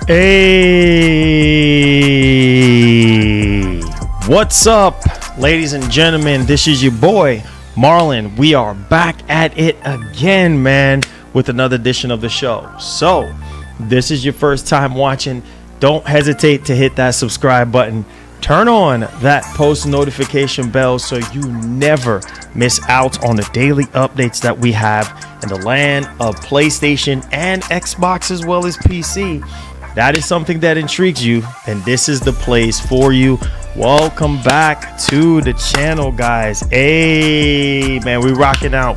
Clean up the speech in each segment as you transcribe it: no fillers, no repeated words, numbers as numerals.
Hey, what's up, ladies and gentlemen? This is your boy Marlon. We are back at it again, man, with another edition of the show. So this is your first time watching, don't hesitate to hit that subscribe button. Turn on that post notification bell so you never miss out on the daily updates that we have in the land of PlayStation and Xbox as well as PC. That is something that intrigues you, and this is the place for you. Welcome back to the channel, guys. Hey, man, we rocking out.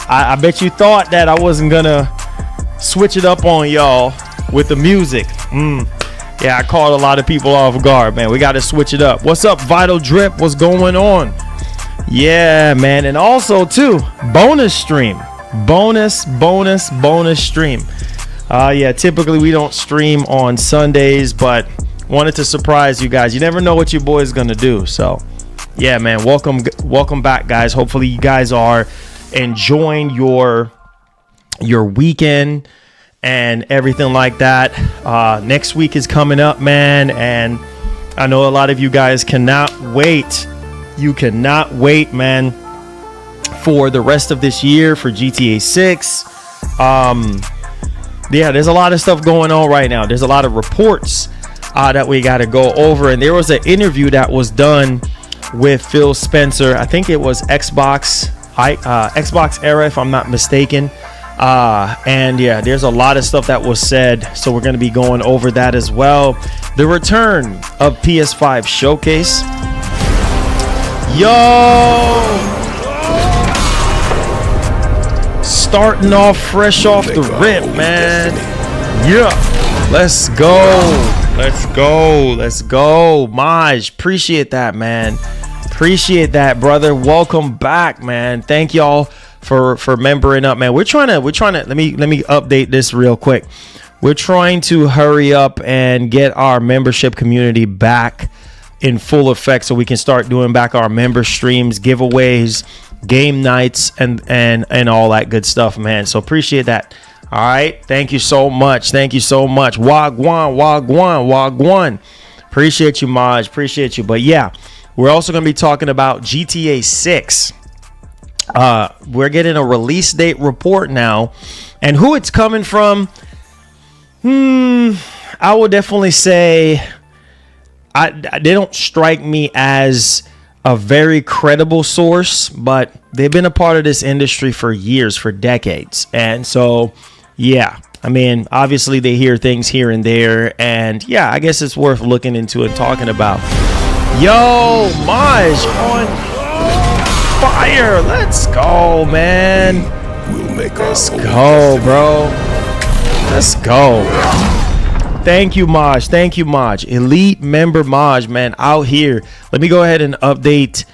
I bet you thought that I wasn't gonna switch it up on y'all with the music. Yeah, I caught a lot of people off guard, man. We got to switch it up. What's up, Vital Drip? What's going on? Yeah, man. And also, too, bonus stream. Bonus stream. Yeah, typically we don't stream on Sundays, but wanted to surprise you guys. You never know what your boy is going to do. So, yeah, man, welcome back, guys. Hopefully you guys are enjoying your weekend and everything like that. Next week is coming up, man, and I know a lot of you guys cannot wait. You cannot wait, man, for the rest of this year for GTA 6. Yeah, there's a lot of stuff going on right now. There's a lot of reports that we got to go over, and there was an interview that was done with Phil Spencer. I think it was Xbox era, if I'm not mistaken. And yeah, there's a lot of stuff that was said, so we're going to be going over that as well. The return of PS5 Showcase. Yo! Starting off fresh off the rip, man. Yeah. Let's go. Maj, appreciate that, man. Appreciate that, brother. Welcome back, man. Thank y'all for membering up, man. We're trying to let me update this real quick. We're trying to hurry up and get our membership community back in full effect so we can start doing back our member streams, giveaways, game nights, and all that good stuff, man. So appreciate that. All right, thank you so much. Wagwan. Appreciate you, Maj. Appreciate you. But yeah, we're also going to be talking about GTA 6. We're getting a release date report now, and who it's coming from. I would definitely say they don't strike me as a very credible source, but they've been a part of this industry for years, for decades. And so, yeah, I mean, obviously they hear things here and there, and yeah, I guess it's worth looking into and talking about. Yo, Maj on fire. Let's go, man. Let's go, bro. Let's go. Thank you, Maj. Elite member Maj, man, out here. Let me go ahead and update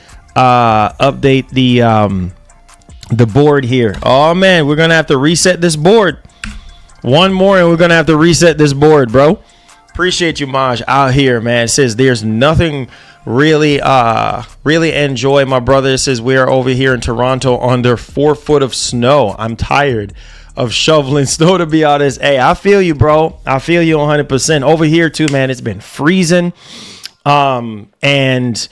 the board here. Oh man, we're gonna have to reset this board. One more and we're gonna have to reset this board, bro. Appreciate you, Maj, out here, man. It says there's nothing really enjoy, my brother. It says we are over here in Toronto under 4 foot of snow. I'm tired of shoveling snow, to be honest. Hey, I feel you, bro. I feel you 100%. Over here too, man, it's been freezing. And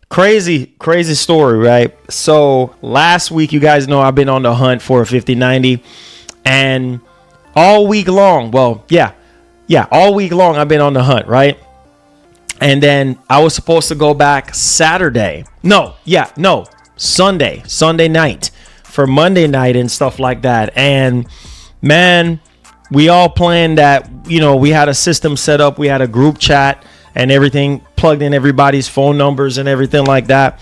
crazy story, right? So last week, you guys know I've been on the hunt for a 5090, and all week long, all week long I've been on the hunt, right? And then I was supposed to go back Sunday night for Monday night and stuff like that. And man, we all planned that, we had a system set up, we had a group chat and everything, plugged in everybody's phone numbers and everything like that.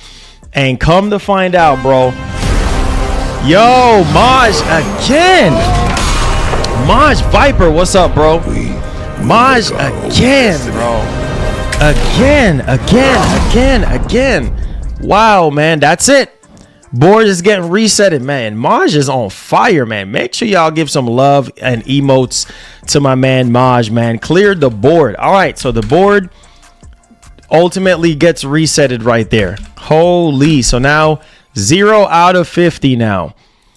And come to find out, bro, yo, Maj again. Maj Viper, what's up, bro? Maj again, bro. Again. Wow, man, that's it. Board is getting resetted, man. Maj is on fire, man. Make sure y'all give some love and emotes to my man Maj, man. Cleared the board. All right, so the board ultimately gets resetted right there. Holy. So now 0 out of 50 now.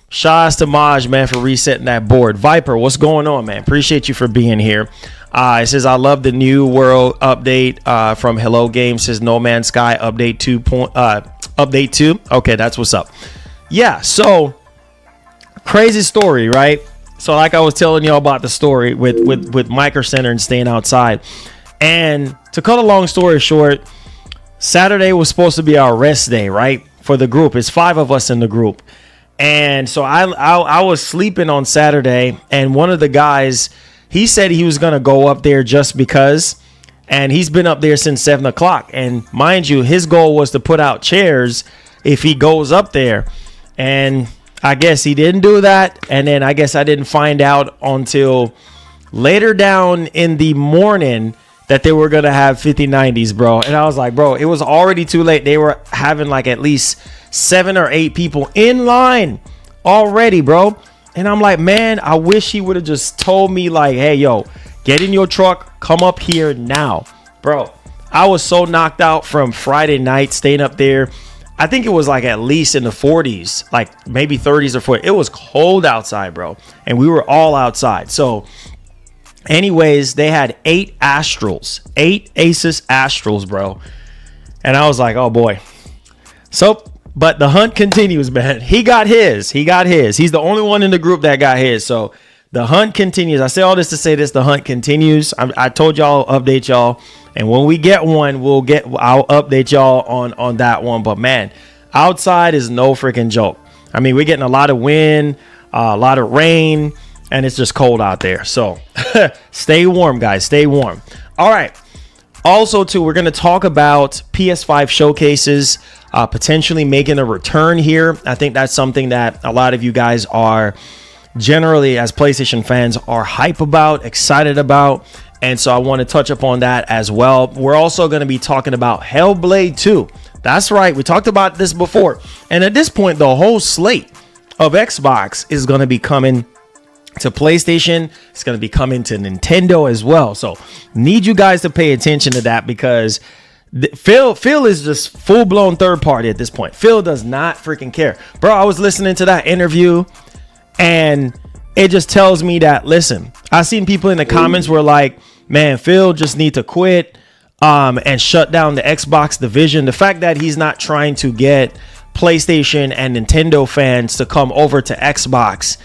Shouts to Maj, man, for resetting that board. Viper, what's going on, man? Appreciate you for being here. It says, I love the new world update from Hello Games. Says No Man's Sky update 2. Update 2. Okay, that's what's up. Yeah, so crazy story, right? So like I was telling y'all about the story with Micro Center and staying outside. And to cut a long story short, Saturday was supposed to be our rest day, right? For the group. It's 5 of us in the group. And so I was sleeping on Saturday, and one of the guys, he said he was going to go up there just because, and he's been up there since 7 o'clock. And mind you, his goal was to put out chairs if he goes up there. And I guess he didn't do that. And then I guess I didn't find out until later down in the morning that they were going to have 5090s, bro. And I was like, bro, it was already too late. They were having like at least 7 or 8 people in line already, bro. And I'm like, man, I wish he would have just told me like, hey, yo, get in your truck, come up here now. Bro, I was so knocked out from Friday night staying up there. I think it was like at least in the 40s, like maybe 30s or 40s. It was cold outside, bro. And we were all outside. So anyways, they had 8 Astrals, 8 Asus Astrals, bro. And I was like, oh boy. So, but the hunt continues, man. He got his. He's the only one in the group that got his. So the hunt continues. I say all this to say this, the hunt continues. I told y'all I'll update y'all. And when we get one, I'll update y'all on that one. But man, outside is no freaking joke. I mean, we're getting a lot of wind, a lot of rain, and it's just cold out there. So stay warm, guys. Stay warm. All right. Also, too, we're going to talk about PS5 showcases potentially making a return here. I think that's something that a lot of you guys are generally, as PlayStation fans, are hype about, excited about. And so I want to touch upon that as well. We're also going to be talking about Helblade 2. That's right. We talked about this before. And at this point, the whole slate of Xbox is going to be coming to PlayStation. It's going to be coming to Nintendo as well. So need you guys to pay attention to that, because Phil is just full-blown third party at this point. Phil does not freaking care. Bro, I was listening to that interview and it just tells me that, listen, I've seen people in the comments were like, man, Phil just need to quit and shut down the Xbox division. The fact that he's not trying to get PlayStation and Nintendo fans to come over to Xbox,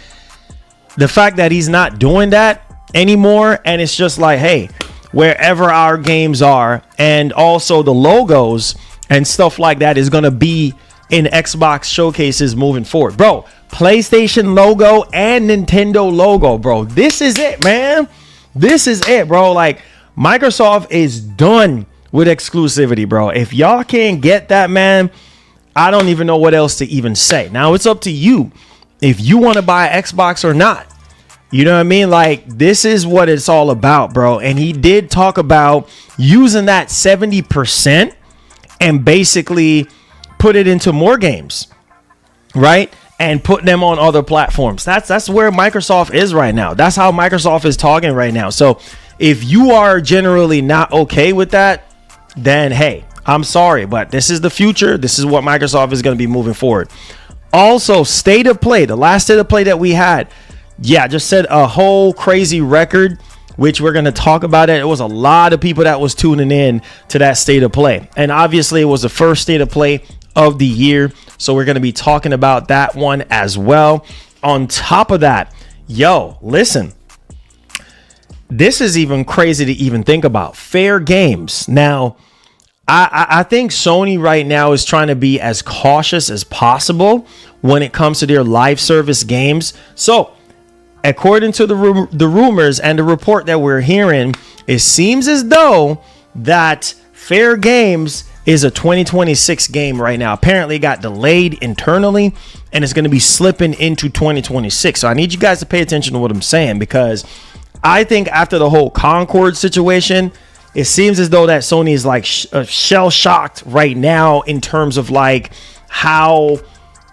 the fact that he's not doing that anymore, and it's just like, hey, wherever our games are, and also the logos and stuff like that is going to be in Xbox showcases moving forward. Bro, PlayStation logo and Nintendo logo, bro. This is it, man. This is it, bro. Like, Microsoft is done with exclusivity, bro. If y'all can't get that, man, I don't even know what else to even say. Now, it's up to you if you want to buy Xbox or not. You know what I mean? Like, this is what it's all about, bro. And he did talk about using that 70% and basically put it into more games, right? And put them on other platforms. That's where Microsoft is right now. That's how Microsoft is talking right now. So if you are generally not okay with that, then hey, I'm sorry, but this is the future. This is what Microsoft is going to be moving forward. Also, state of play, the last state of play that we had, yeah, just set a whole crazy record, which we're going to talk about it. It was a lot of people that was tuning in to that state of play. And obviously it was the first state of play of the year. So we're going to be talking about that one as well. On top of that, yo, listen, this is even crazy to even think about. Fairgames. Now, I think Sony right now is trying to be as cautious as possible when it comes to their live service games. So according to the rumors and the report that we're hearing, it seems as though that Fairgames is a 2026 game right now. Apparently it got delayed internally and it's going to be slipping into 2026. So I need you guys to pay attention to what I'm saying, because I think after the whole Concord situation, it seems as though that Sony is like shell shocked right now in terms of like how,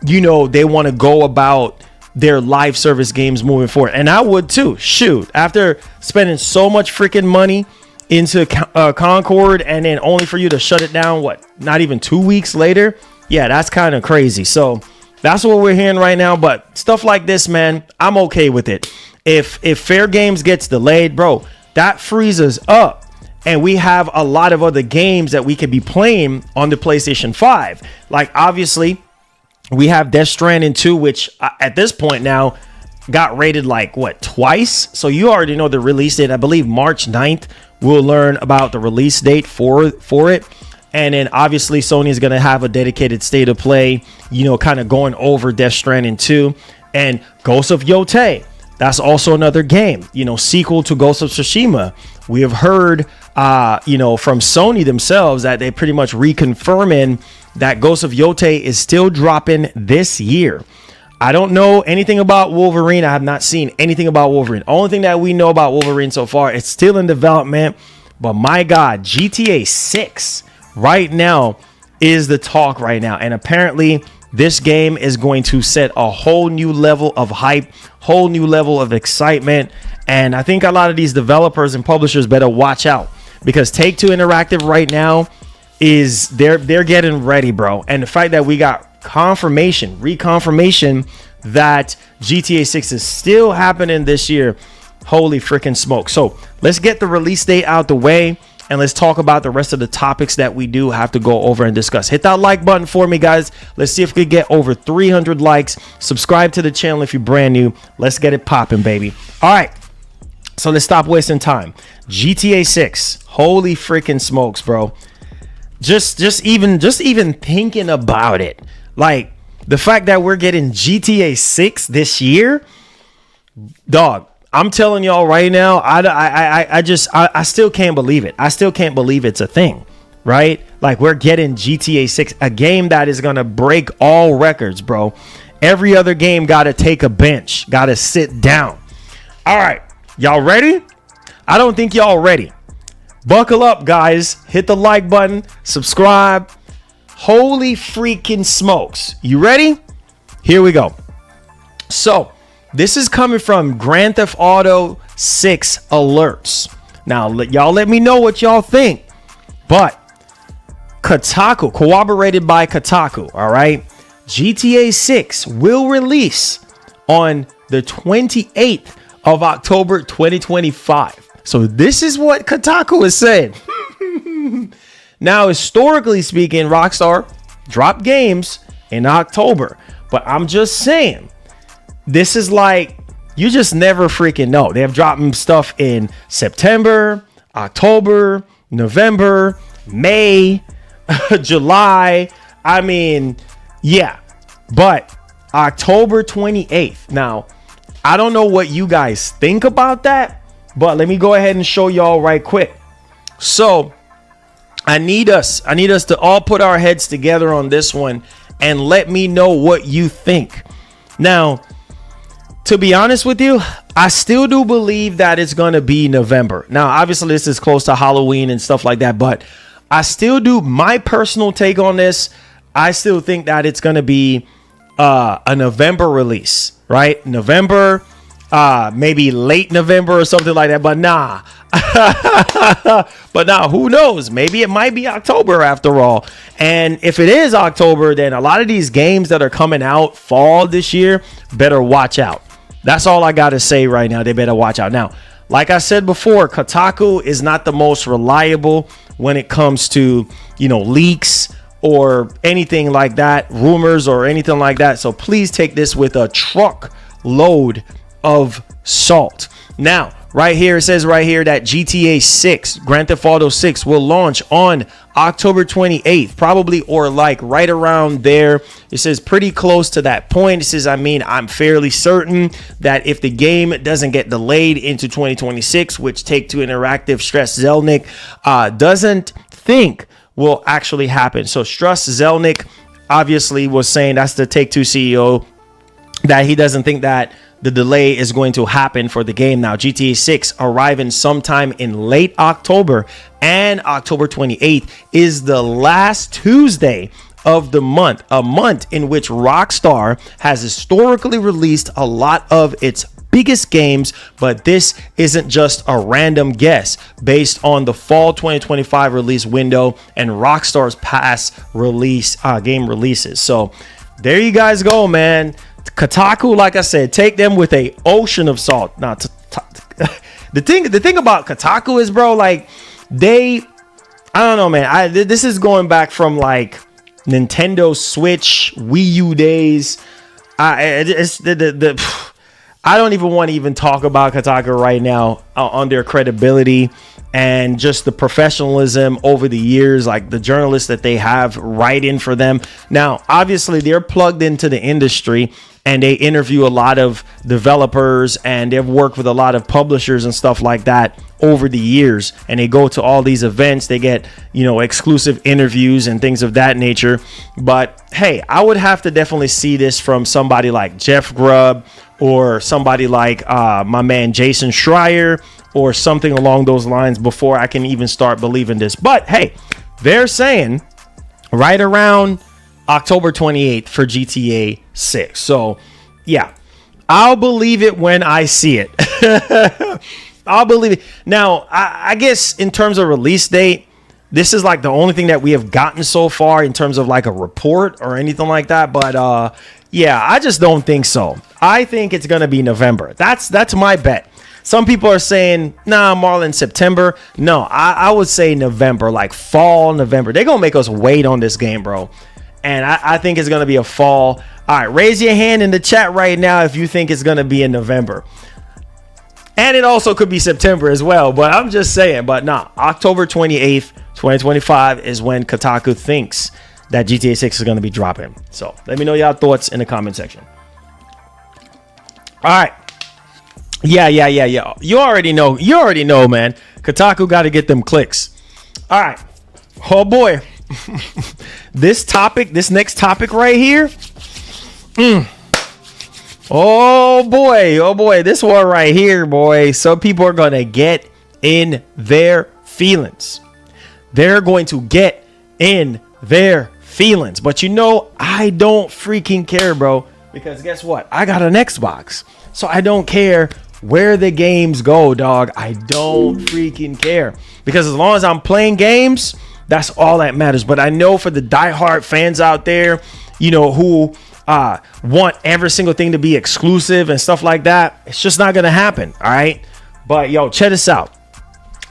you know, they want to go about their live service games moving forward. And I would too. Shoot, after spending so much freaking money into Concord and then only for you to shut it down, what, not even 2 weeks later? Yeah, that's kind of crazy. So That's what we're hearing right now. But stuff like this, man, I'm okay with it. If Fairgames gets delayed, bro, that frees us up. And we have a lot of other games that we could be playing on the PlayStation 5. Like, obviously, we have Death Stranding 2, which at this point now got rated like, what, twice? So you already know the release date. I believe March 9th, we'll learn about the release date for it. And then obviously Sony is going to have a dedicated state of play, you know, kind of going over Death Stranding 2 and Ghost of Yotei. That's also another game, you know, sequel to Ghost of Tsushima. We have heard, you know, from Sony themselves that they pretty much reconfirming that Ghost of Yotei is still dropping this year. I don't know anything about Wolverine. I have not seen anything about Wolverine. Only thing that we know about Wolverine so far, it's still in development. But my God, GTA 6 right now is the talk right now. And apparently this game is going to set a whole new level of hype, whole new level of excitement. And I think a lot of these developers and publishers better watch out, because Take-Two Interactive right now is they're getting ready, bro. And the fact that we got reconfirmation that GTA 6 is still happening this year, holy freaking smoke. So let's get the release date out the way. And let's talk about the rest of the topics that we do have to go over and discuss. Hit that like button for me, guys. Let's see if we can get over 300 likes. Subscribe to the channel if you're brand new. Let's get it popping, baby. All right. So let's stop wasting time. GTA 6. Holy freaking smokes, bro. Just even thinking about it. Like, the fact that we're getting GTA 6 this year, dog. I'm telling y'all right now, I still can't believe it. I still can't believe it's a thing, right? Like, we're getting GTA 6, a game that is going to break all records, bro. Every other game got to take a bench, got to sit down. All right, y'all ready? I don't think y'all ready. Buckle up, guys. Hit the like button, subscribe. Holy freaking smokes. You ready? Here we go. So, this is coming from Grand Theft Auto 6 alerts. Now, y'all let me know what y'all think. But Kotaku, corroborated by Kotaku, all right? GTA 6 will release on the 28th of October 2025. So this is what Kotaku is saying. Now, historically speaking, Rockstar dropped games in October. But I'm just saying, this is like, you just never freaking know. They have dropped stuff in September, October, November, May, July. I mean, yeah. But October 28th. Now, I don't know what you guys think about that, but let me go ahead and show y'all right quick. So I need us to all put our heads together on this one and let me know what you think. Now, to be honest with you, I still do believe that it's going to be November. Now, obviously, this is close to Halloween and stuff like that, but I still do. My personal take on this, I still think that it's going to be a November release, right? November, maybe late November or something like that, but nah. But now, who knows? Maybe it might be October after all. And if it is October, then a lot of these games that are coming out fall this year better watch out. That's all I got to say right now. They better watch out. Now, like I said before, Kotaku is not the most reliable when it comes to, you know, leaks or anything like that, rumors or anything like that. So please take this with a truckload of salt. Now, right here, it says right here that GTA 6, Grand Theft Auto 6 will launch on October 28th, probably, or like right around there. It says pretty close to that point. It says, I mean, I'm fairly certain that if the game doesn't get delayed into 2026, which Take-Two Interactive Stress Zelnick doesn't think will actually happen. So Strauss Zelnick obviously was saying, that's the Take-Two CEO, that he doesn't think that the delay is going to happen for the game. Now, GTA 6 arriving sometime in late October, and October 28th is the last Tuesday of the month, a month in which Rockstar has historically released a lot of its biggest games, but this isn't just a random guess based on the fall 2025 release window and Rockstar's past release game releases. So there you guys go, man. Kotaku, like I said, take them with a ocean of salt. Now, the thing about Kotaku is, bro, like I don't know, man. This is going back from like Nintendo Switch, Wii U days. I don't even want to even talk about Kotaku right now on their credibility and just the professionalism over the years, like the journalists that they have writing for them. Now, obviously, they're plugged into the industry and they interview a lot of developers and they've worked with a lot of publishers and stuff like that over the years. And they go to all these events, they get, exclusive interviews and things of that nature. But hey, I would have to definitely see this from somebody like Jeff Grubb or somebody like my man Jason Schreier or something along those lines before I can even start believing this. But hey, they're saying right around October 28th for GTA 6. So yeah, I'll believe it when I see it. I'll believe it. Now, I guess in terms of release date, this is like the only thing that we have gotten so far in terms of like a report or anything like that. But yeah, I just don't think so. I think it's going to be November. That's my bet. Some people are saying, nah, Marlon, September. No, I would say November, like fall, November. They're going to make us wait on this game, bro. And I think it's going to be a fall. All right, raise your hand in the chat right now if you think it's going to be in November. And it also could be September as well. But I'm just saying, but nah, October 28th, 2025 is when Kotaku thinks that GTA 6 is going to be dropping. So let me know y'all thoughts in the comment section. All right. Yeah. You already know, man. Kotaku got to get them clicks. All right. Oh, boy. This next topic right here. Oh boy, this one right here, boy. Some people are gonna get in their feelings. They're going to get in their feelings. But I don't freaking care, bro. Because guess what? I got an Xbox. So I don't care where the games go, dog. I don't freaking care. Because as long as I'm playing games, that's all that matters. But I know for the diehard fans out there, who want every single thing to be exclusive and stuff like that, it's just not going to happen. All right. But check this out.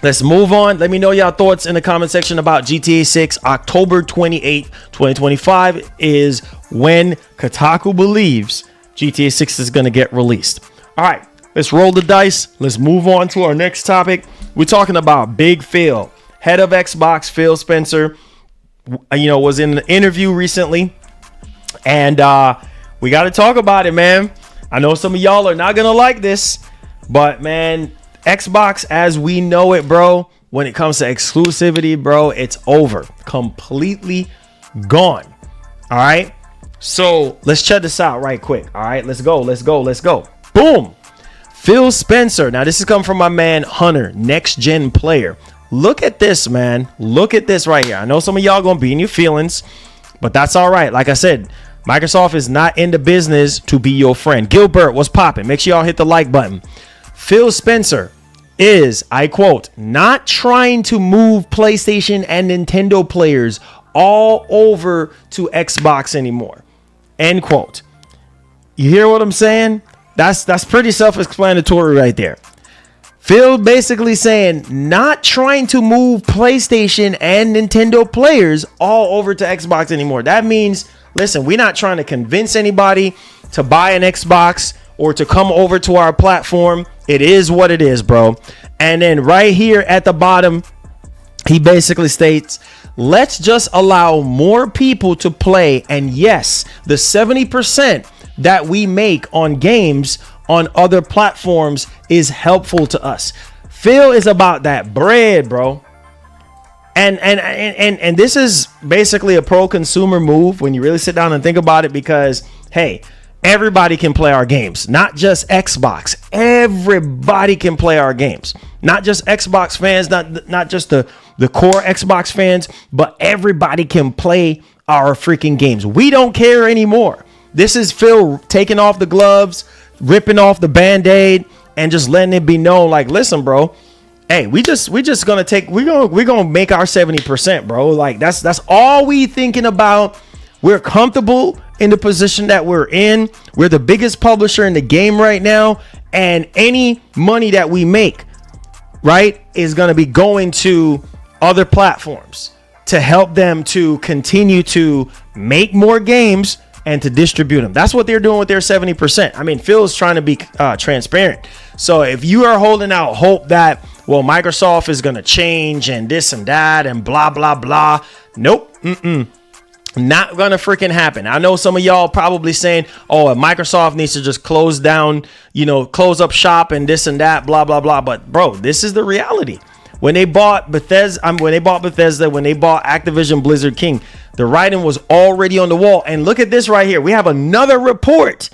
Let's move on. Let me know y'all thoughts in the comment section about GTA 6. October 28th, 2025 is when Kotaku believes GTA 6 is going to get released. All right. Let's roll the dice. Let's move on to our next topic. We're talking about Big Phil. Head of Xbox, Phil Spencer, was in an interview recently. And we got to talk about it, man. I know some of y'all are not going to like this. But, man, Xbox as we know it, bro, when it comes to exclusivity, bro, it's over. Completely gone. All right? So, let's check this out right quick. All right? Let's go. Boom. Phil Spencer. Now, this is coming from my man, Hunter, Next Gen Player. Look at this, man. Look at this right here. I know some of y'all gonna be in your feelings, but that's all right. Like I said, Microsoft is not in the business to be your friend. Gilbert, what's popping? Make sure y'all hit the like button. Phil Spencer is, I quote, not trying to move PlayStation and Nintendo players all over to Xbox anymore. End quote. You hear what I'm saying? That's pretty self-explanatory right there. Phil basically saying not trying to move PlayStation and Nintendo players all over to Xbox anymore. That means, listen, we're not trying to convince anybody to buy an Xbox or to come over to our platform. It is what it is, bro. And then right here at the bottom, he basically states, let's just allow more people to play. And yes, the 70% that we make on games on other platforms is helpful to us. Phil is about that bread, bro. And this is basically a pro-consumer move when you really sit down and think about it, because hey, everybody can play our games, not just Xbox. Everybody can play our games, not just Xbox fans, not just the core Xbox fans, but everybody can play our freaking games. We don't care anymore. This is Phil taking off the gloves, ripping off the Band-Aid, and just letting it be known, like, listen, bro, hey, we're gonna make our 70%, bro. Like that's all we thinking about. We're comfortable in the position that we're in. We're the biggest publisher in the game right now, and any money that we make, right, is going to be going to other platforms to help them to continue to make more games and to distribute them. That's what they're doing with their 70%. I mean, Phil's trying to be transparent. So if you are holding out hope that, well, Microsoft is going to change and this and that and blah, blah, blah. Nope. Not going to freaking happen. I know some of y'all probably saying, oh, Microsoft needs to just close down, close up shop and this and that, blah, blah, blah. But bro, this is the reality. When they bought Bethesda, when they bought Activision Blizzard King, the writing was already on the wall. And look at this right here. We have another report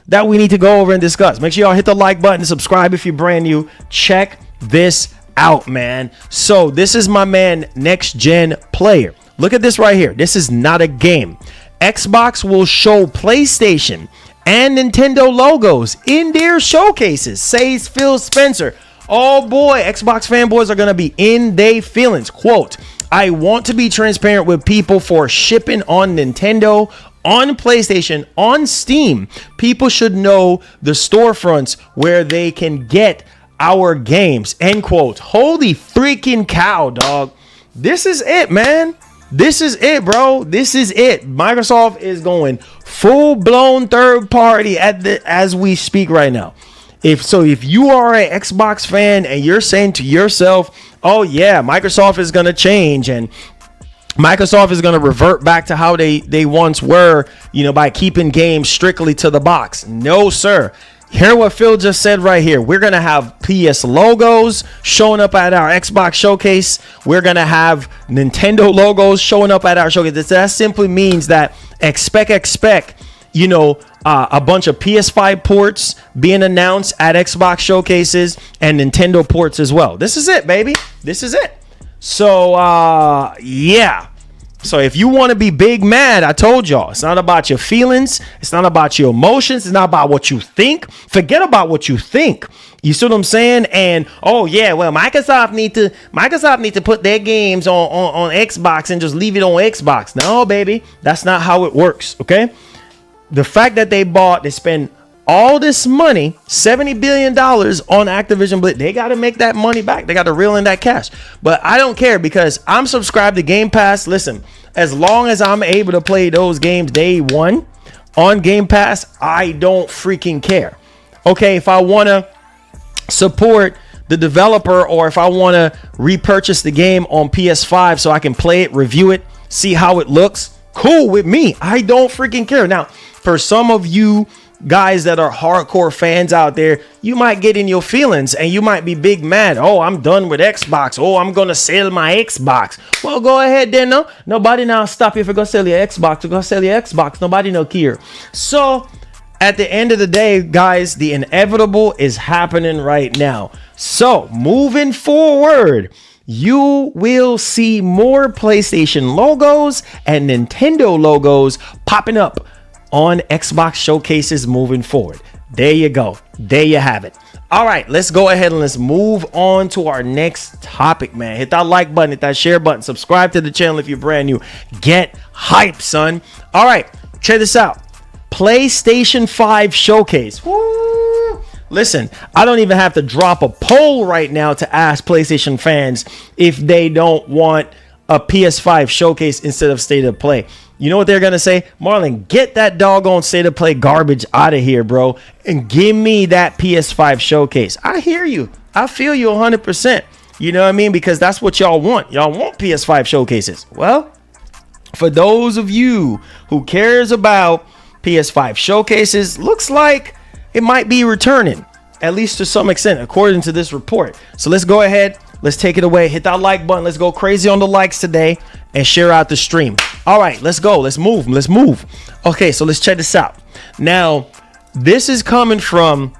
that we need to go over and discuss. Make sure y'all hit the like button, subscribe if you're brand new. Check this out, man. So this is my man, Next Gen Player. Look at this right here. This is not a game. Xbox will show PlayStation and Nintendo logos in their showcases, says Phil Spencer. Oh boy, Xbox fanboys are going to be in their feelings. Quote, I want to be transparent with people for shipping on Nintendo, on PlayStation, on Steam. People should know the storefronts where they can get our games. End quote. Holy freaking cow, dog. This is it, man. This is it, bro. This is it. Microsoft is going full-blown third party as we speak right now. If you are an Xbox fan and you're saying to yourself, oh yeah, Microsoft is going to change and Microsoft is going to revert back to how they once were, by keeping games strictly to the box. No, sir. Hear what Phil just said right here. We're going to have PS logos showing up at our Xbox showcase. We're going to have Nintendo logos showing up at our showcase. That simply means that expect, a bunch of PS5 ports being announced at Xbox showcases and Nintendo ports as well. This is it, baby. This is it. So, yeah. So if you want to be big mad, I told y'all, it's not about your feelings. It's not about your emotions. It's not about what you think. Forget about what you think. You see what I'm saying? And oh yeah, well, Microsoft need to put their games on Xbox and just leave it on Xbox. No, baby, that's not how it works. Okay. The fact that they spend all this money, $70 billion on Activision Blizzard, they got to make that money back. They got to reel in that cash. But I don't care because I'm subscribed to Game Pass. Listen, as long as I'm able to play those games day one on Game Pass, I don't freaking care. Okay, if I want to support the developer or if I want to repurchase the game on PS5 so I can play it, review it, see how it looks, cool with me. I don't freaking care. Now, for some of you guys that are hardcore fans out there, you might get in your feelings and you might be big mad. Oh, I'm done with Xbox. Oh, I'm gonna sell my Xbox. Well, go ahead then. No, nobody now stop you if you're gonna sell your Xbox. You're gonna sell your Xbox. Nobody no care. So at the end of the day, guys, the inevitable is happening right now. So moving forward, you will see more PlayStation logos and Nintendo logos popping up on Xbox showcases moving forward. There you go. There you have it. All right, let's go ahead and let's move on to our next topic, man. Hit that like button, hit that share button, subscribe to the channel if you're brand new. Get hype, son. All right, check this out. PlayStation 5 Showcase. Woo! Listen, I don't even have to drop a poll right now to ask PlayStation fans if they don't want a PS5 Showcase instead of State of Play. You know what they're going to say? Marlon, get that doggone State of Play garbage out of here, bro, and give me that PS5 Showcase. I hear you. I feel you 100%. You know what I mean? Because that's what y'all want. Y'all want PS5 Showcases. Well, for those of you who cares about PS5 Showcases, looks like it might be returning, at least to some extent, according to this report. So let's go ahead. Let's take it away. Hit that like button. Let's go crazy on the likes today and share out the stream. All right, let's go. Let's move. Let's move. Okay, so let's check this out. Now, this is coming from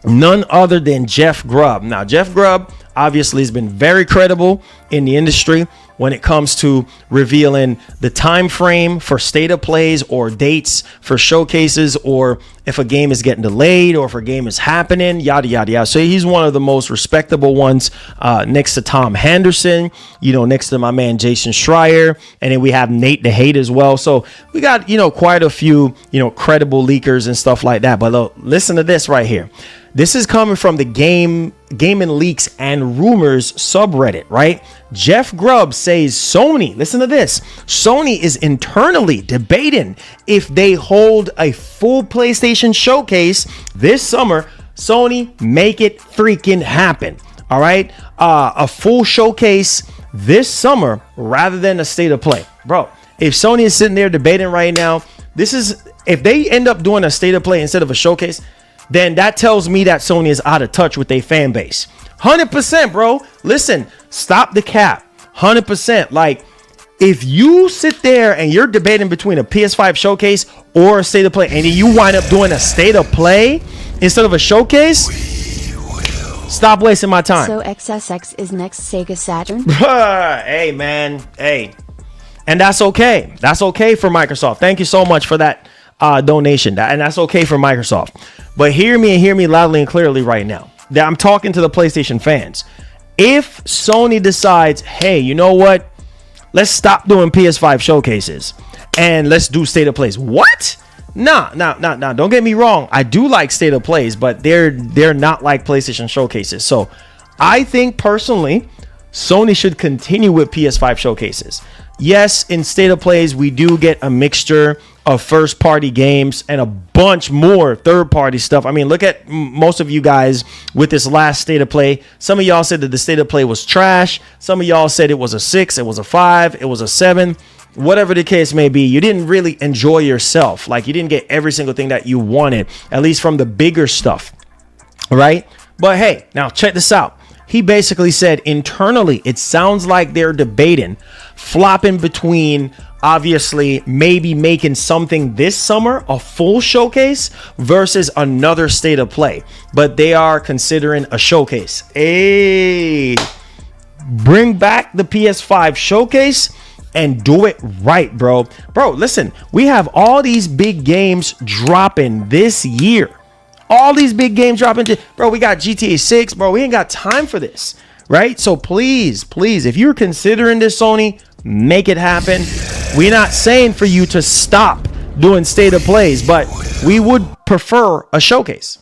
none other than Jeff Grubb. Now, Jeff Grubb obviously has been very credible in the industry, when it comes to revealing the time frame for state of plays or dates for showcases, or if a game is getting delayed or if a game is happening, yada, yada, yada. So he's one of the most respectable ones, next to Tom Henderson, next to my man Jason Schreier. And then we have Nate the Hate as well. So we got, quite a few, credible leakers and stuff like that. But look, listen to this right here. This is coming from the Gaming Leaks and Rumors subreddit, right? Jeff Grubb says Sony, listen to this, Sony is internally debating if they hold a full PlayStation showcase this summer. Sony, make it freaking happen. All right. A full showcase this summer rather than a state of play. Bro, if Sony is sitting there debating right now, if they end up doing a state of play instead of a showcase, then that tells me that Sony is out of touch with their fan base. 100%, bro. Listen, stop the cap. 100%. Like, if you sit there and you're debating between a PS5 showcase or a state of play, and then you wind up doing a state of play instead of a showcase, stop wasting my time. So XSX is next Sega Saturn? Hey, man. Hey. And that's okay. That's okay for Microsoft. Thank you so much for that donation. And that's okay for Microsoft. But hear me and hear me loudly and clearly right now. That I'm talking to the PlayStation fans. If Sony decides, hey, you know what? Let's stop doing PS5 showcases and let's do state of plays. What? Nah. Don't get me wrong. I do like state of plays, but they're not like PlayStation showcases. So I think personally, Sony should continue with PS5 showcases. Yes, in state of plays, we do get a mixture of first party games and a bunch more third party stuff. I mean, look at most of you guys with this last state of play. Some of y'all said that the state of play was trash. Some of y'all said it was a 6, it was a 5, it was a 7. Whatever the case may be, you didn't really enjoy yourself. Like, you didn't get every single thing that you wanted, at least from the bigger stuff, right? But hey, now check this out. He basically said internally, it sounds like they're debating flopping between obviously maybe making something this summer, a full showcase, versus another state of play. But they are considering a showcase. Hey, bring back the PS5 showcase and do it right, bro. Bro, listen, we have all these big games dropping this year. All these big games dropping. Bro, we got GTA 6, bro. We ain't got time for this, right? So please, if you're considering this, Sony, make it happen. We're not saying for you to stop doing state of plays, but we would prefer a showcase.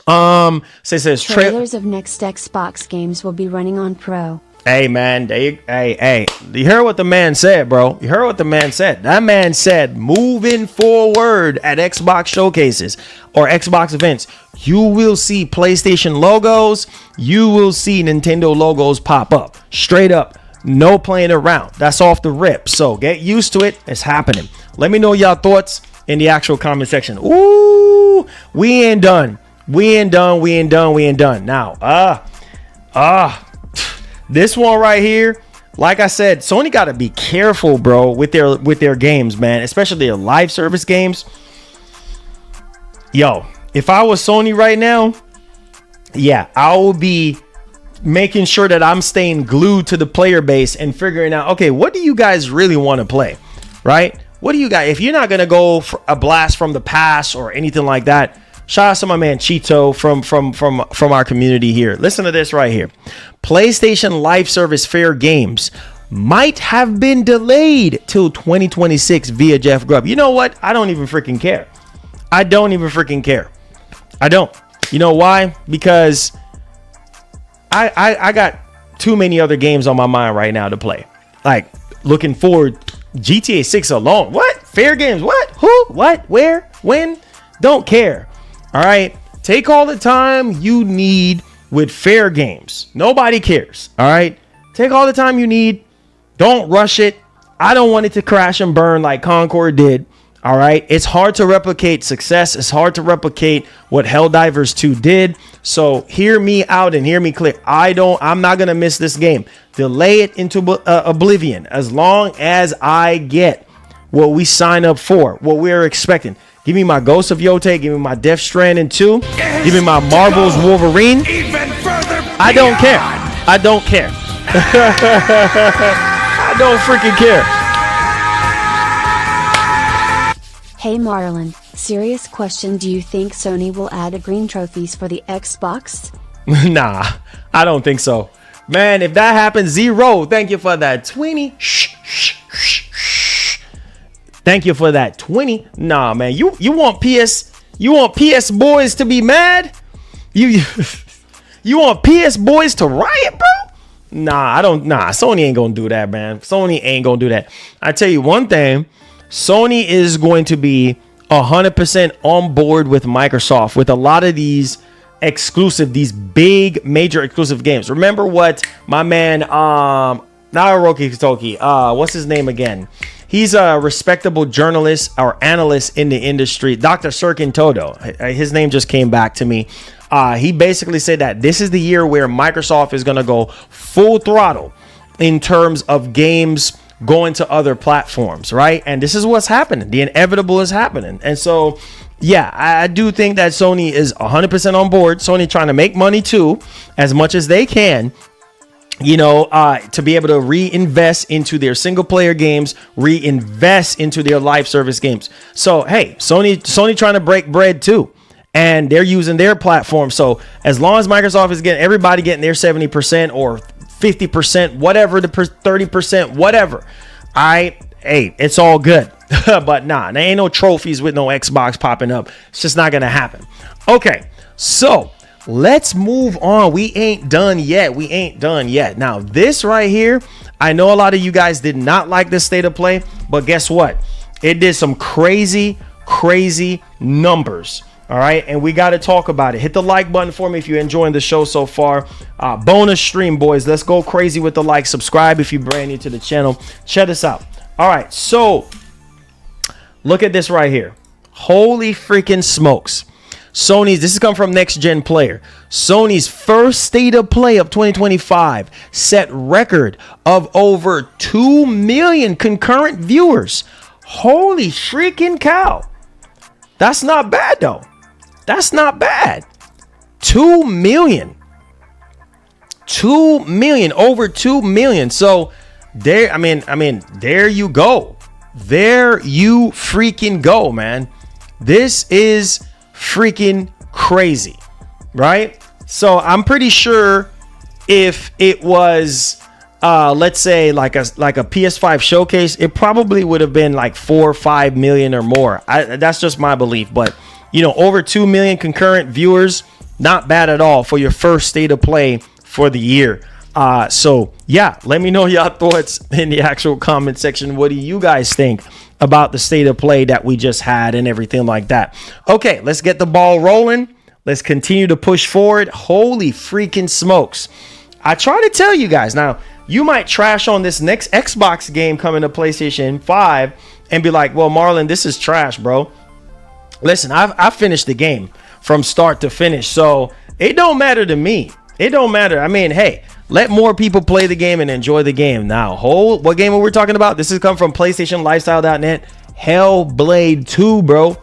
Says trailers of next Xbox games will be running on Pro. Hey, man. Hey. You heard what the man said, bro. You heard what the man said. That man said, moving forward at Xbox showcases or Xbox events, you will see PlayStation logos. You will see Nintendo logos pop up. Straight up. No playing around. That's off the rip. So get used to it. It's happening. Let me know y'all thoughts in the actual comment section. Ooh, we ain't done. Now, this one right here, like I said, Sony got to be careful, bro, with their games, man, especially their live service games. Yo, if I was Sony right now, yeah, I would be making sure that I'm staying glued to the player base and figuring out, okay, what do you guys really want to play, right? What do you guys, if you're not going to go for a blast from the past or anything like that, shout out to my man Cheeto from our community here. Listen to this right here. PlayStation Live Service Fairgames might have been delayed till 2026 via Jeff Grubb. You know what? I don't even freaking care. I don't. You know why? Because I got too many other games on my mind right now to play. Like, looking forward, GTA 6 alone. What? Fairgames? What? Who? What? Where? When? Don't care. All right, take all the time you need with Fairgames. Nobody cares. All right, take all the time you need. Don't rush it. I don't want it to crash and burn like Concord did. All right, it's hard to replicate success. It's hard to replicate what Helldivers 2 did. So hear me out and hear me clear. I'm not gonna miss this game. Delay it into oblivion as long as I get what we sign up for, what we're expecting. Give me my Ghost of Yotei. Give me my Death Stranding 2. Give me my Marvel's Wolverine. I don't care. I don't freaking care. Hey Marlon, serious question, do you think Sony will add a green trophies for the Xbox? Nah, I don't think so. Man, if that happens, Zero, thank you for that 20. Thank you for that 20. Nah, man, you want PS boys to be mad? You want PS boys to riot, bro? Nah, Sony ain't gonna do that, man. Sony ain't gonna do that. I tell you one thing, Sony is going to be 100% on board with Microsoft with a lot of these big major exclusive games. Remember what my man Naoki Toki, what's his name again? He's a respectable journalist or analyst in the industry, Dr. Sirkin Todo. His name just came back to me. He basically said that this is the year where Microsoft is going to go full throttle in terms of games going to other platforms, right? And this is what's happening. The inevitable is happening. And so, yeah, I do think that Sony is 100% on board. Sony trying to make money too, as much as they can, to be able to reinvest into their single player games, reinvest into their live service games. So, hey, Sony trying to break bread too. And they're using their platform. So as long as Microsoft is getting everybody getting their 70% or 50%, whatever, the 30%, whatever, it's all good. But nah, there ain't no trophies with no Xbox popping up. It's just not gonna happen. Okay, so let's move on. We ain't done yet. Now this right here, I know a lot of you guys did not like this state of play, but guess what? It did some crazy numbers. All right, and we got to talk about it. Hit the like button for me if you're enjoying the show so far. Bonus stream, boys. Let's go crazy with the like. Subscribe if you're brand new to the channel. Check this out. All right, so look at this right here. Holy freaking smokes. This is come from Next Gen Player. Sony's first state of play of 2025 set record of over 2 million concurrent viewers. Holy freaking cow. That's not bad though. That's not bad. 2 million. 2 million, over 2 million. So there, there you go. There you freaking go, man. This is freaking crazy, right? So I'm pretty sure if it was let's say like a PS5 Showcase, it probably would have been like 4 or 5 million or more. That's just my belief, but over 2 million concurrent viewers, not bad at all for your first state of play for the year. So yeah, let me know your thoughts in the actual comment section. What do you guys think about the state of play that we just had and everything like that? Okay, let's get the ball rolling. Let's continue to push forward. Holy freaking smokes. I try to tell you guys now, you might trash on this next Xbox game coming to PlayStation 5 and be like, well, Marlon, this is trash, bro. Listen, I've finished the game from start to finish, so it don't matter to me. It don't matter. Hey, let more people play the game and enjoy the game. Now, what game are we talking about? This has come from PlayStationLifestyle.net. Helblade 2, bro.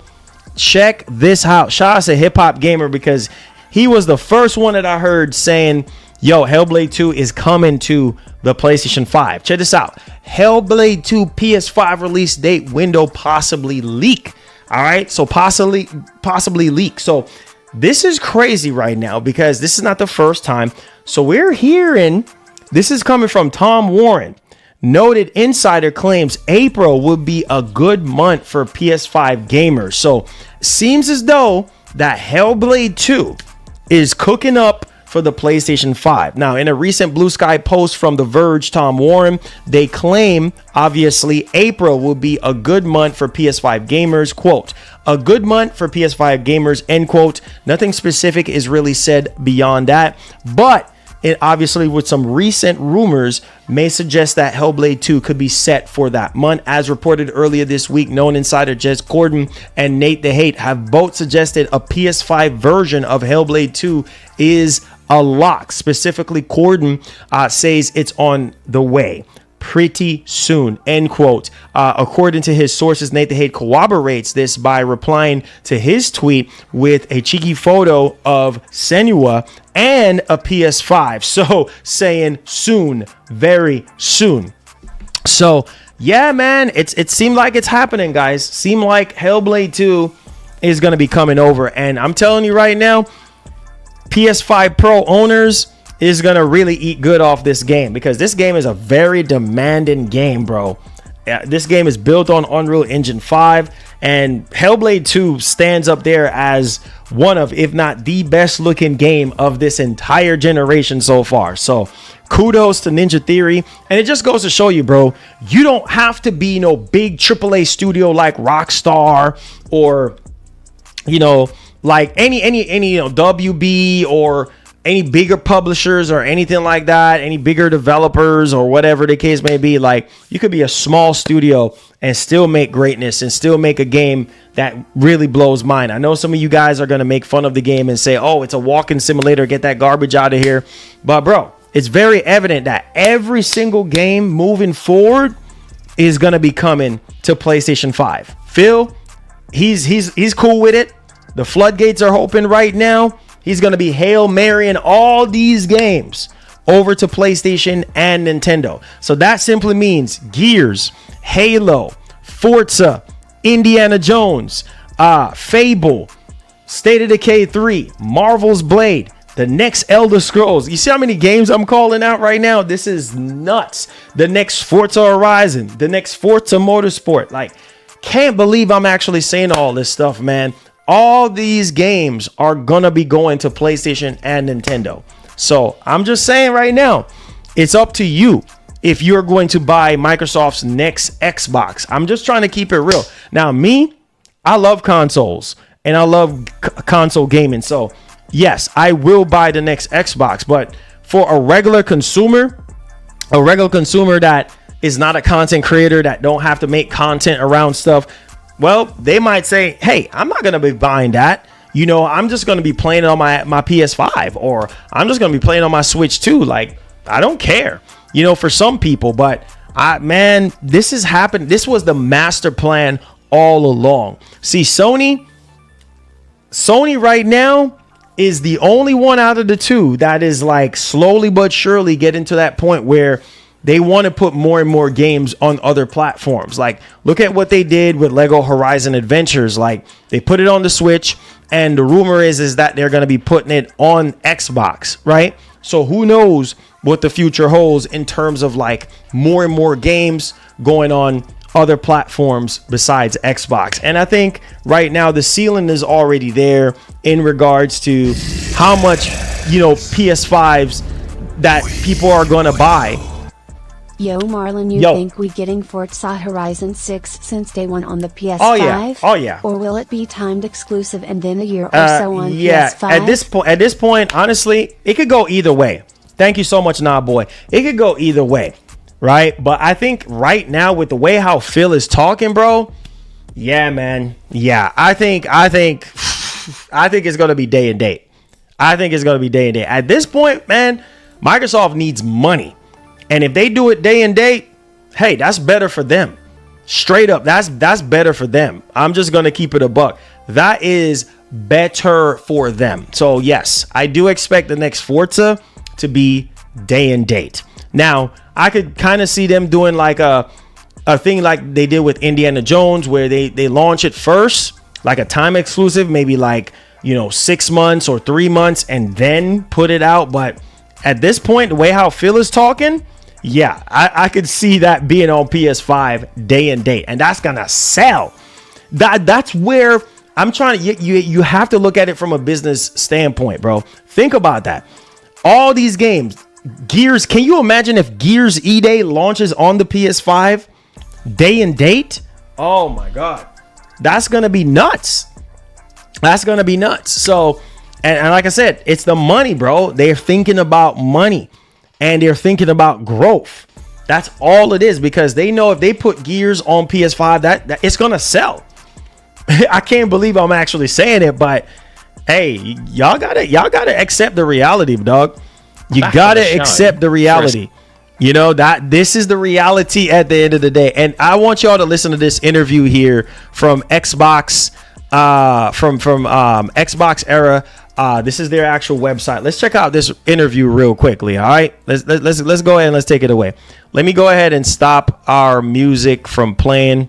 Check this out. Shout out to Hip Hop Gamer because he was the first one that I heard saying, yo, Helblade 2 is coming to the PlayStation 5. Check this out. Helblade 2 PS5 release date window possibly leak. All right, so possibly leak. So this is crazy right now because this is not the first time. So we're hearing, this is coming from Tom Warren. Noted insider claims April would be a good month for PS5 gamers. So seems as though that Helblade 2 is cooking up for the PlayStation 5. Now, in a recent Blue Sky post from The Verge, Tom Warren, they claim, obviously, April will be a good month for PS5 gamers. Quote, a good month for PS5 gamers, end quote. Nothing specific is really said beyond that, but it obviously with some recent rumors may suggest that Hellblade 2 could be set for that month. As reported earlier this week, known insider Jez Corden and Nate the Hate have both suggested a PS5 version of Hellblade 2 is a lock. Specifically, Corden says it's on the way. pretty soon, end quote. According to his sources, Nathan Haight corroborates this by replying to his tweet with a cheeky photo of Senua and a PS5. So saying soon, very soon. So yeah, man, it seemed like it's happening, guys. Seemed like Helblade 2 is going to be coming over. And I'm telling you right now, PS5 Pro owners is going to really eat good off this game, because this game is a very demanding game, bro. This game is built on Unreal Engine 5, and Helblade 2 stands up there as one of, if not the best looking game of this entire generation so far. So kudos to Ninja Theory. And it just goes to show you, bro, you don't have to be no big AAA studio like Rockstar, or like any WB, or any bigger publishers or anything like that, any bigger developers or whatever the case may be. Like, you could be a small studio and still make greatness and still make a game that really blows mind. I know some of you guys are going to make fun of the game and say, oh, it's a walking simulator, get that garbage out of here. But bro, it's very evident that every single game moving forward is going to be coming to PlayStation 5. Phil, he's cool with it. The floodgates are open right now. He's going to be Hail Marying all these games over to PlayStation and Nintendo. So that simply means Gears, Halo, Forza, Indiana Jones, Fable, State of Decay 3, Marvel's Blade, the next Elder Scrolls. You see how many games I'm calling out right now? This is nuts. The next Forza Horizon, the next Forza Motorsport. Like, can't believe I'm actually saying all this stuff, man. All these games are gonna be going to PlayStation and Nintendo. So I'm just saying right now, it's up to you if you're going to buy Microsoft's next Xbox. I'm just trying to keep it real. Now, me, I love consoles and I love console gaming. So yes, I will buy the next Xbox. But for a regular consumer that is not a content creator, that don't have to make content around stuff, well, they might say, hey, I'm not going to be buying that. I'm just going to be playing it on my PS5, or I'm just going to be playing on my Switch too. Like, I don't care, for some people. But this has happened. This was the master plan all along. See, Sony right now is the only one out of the two that is like slowly but surely getting to that point where they want to put more and more games on other platforms. Like, look at what they did with Lego Horizon Adventures. Like, they put it on the Switch, and the rumor is that they're going to be putting it on Xbox, right? So who knows what the future holds in terms of like more and more games going on other platforms besides Xbox. And I think right now the ceiling is already there in regards to how much, PS5s that people are going to buy. Yo, Marlon, you think we getting Forza Horizon 6 since day one on the PS5? Oh yeah. Or will it be timed exclusive and then a year or so on PS5? At this point, honestly, it could go either way. Thank you so much, Nah Boy. It could go either way, right? But I think right now, with the way how Phil is talking, bro, yeah, man. Yeah, I think it's gonna be day and date. At this point, man, Microsoft needs money. And if they do it day and date, hey, that's better for them. Straight up, that's better for them. I'm just going to keep it a buck. That is better for them. So yes, I do expect the next Forza to be day and date. Now, I could kind of see them doing like a thing like they did with Indiana Jones, where they launch it first, like a time exclusive, maybe like, 6 months or 3 months, and then put it out. But at this point, the way how Phil is talking, yeah, I could see that being on PS5 day and date, and that's gonna sell. That's where I'm trying to. You have to look at it from a business standpoint, bro. Think about that. All these games, Gears. Can you imagine if Gears E-Day launches on the PS5 day and date? Oh my God, that's gonna be nuts. So, and like I said, it's the money, bro. They're thinking about money. And they're thinking about growth. That's all it is, because they know if they put Gears on PS5, that it's gonna sell. I can't believe I'm actually saying it, but hey, y'all gotta accept the reality, dog. You gotta accept the reality. You know, that this is the reality at the end of the day. And I want y'all to listen to this interview here from Xbox, from Xbox Era. This is their actual website. Let's check out this interview real quickly. All right, let's go ahead and let's take it away. Let me go ahead and stop our music from playing.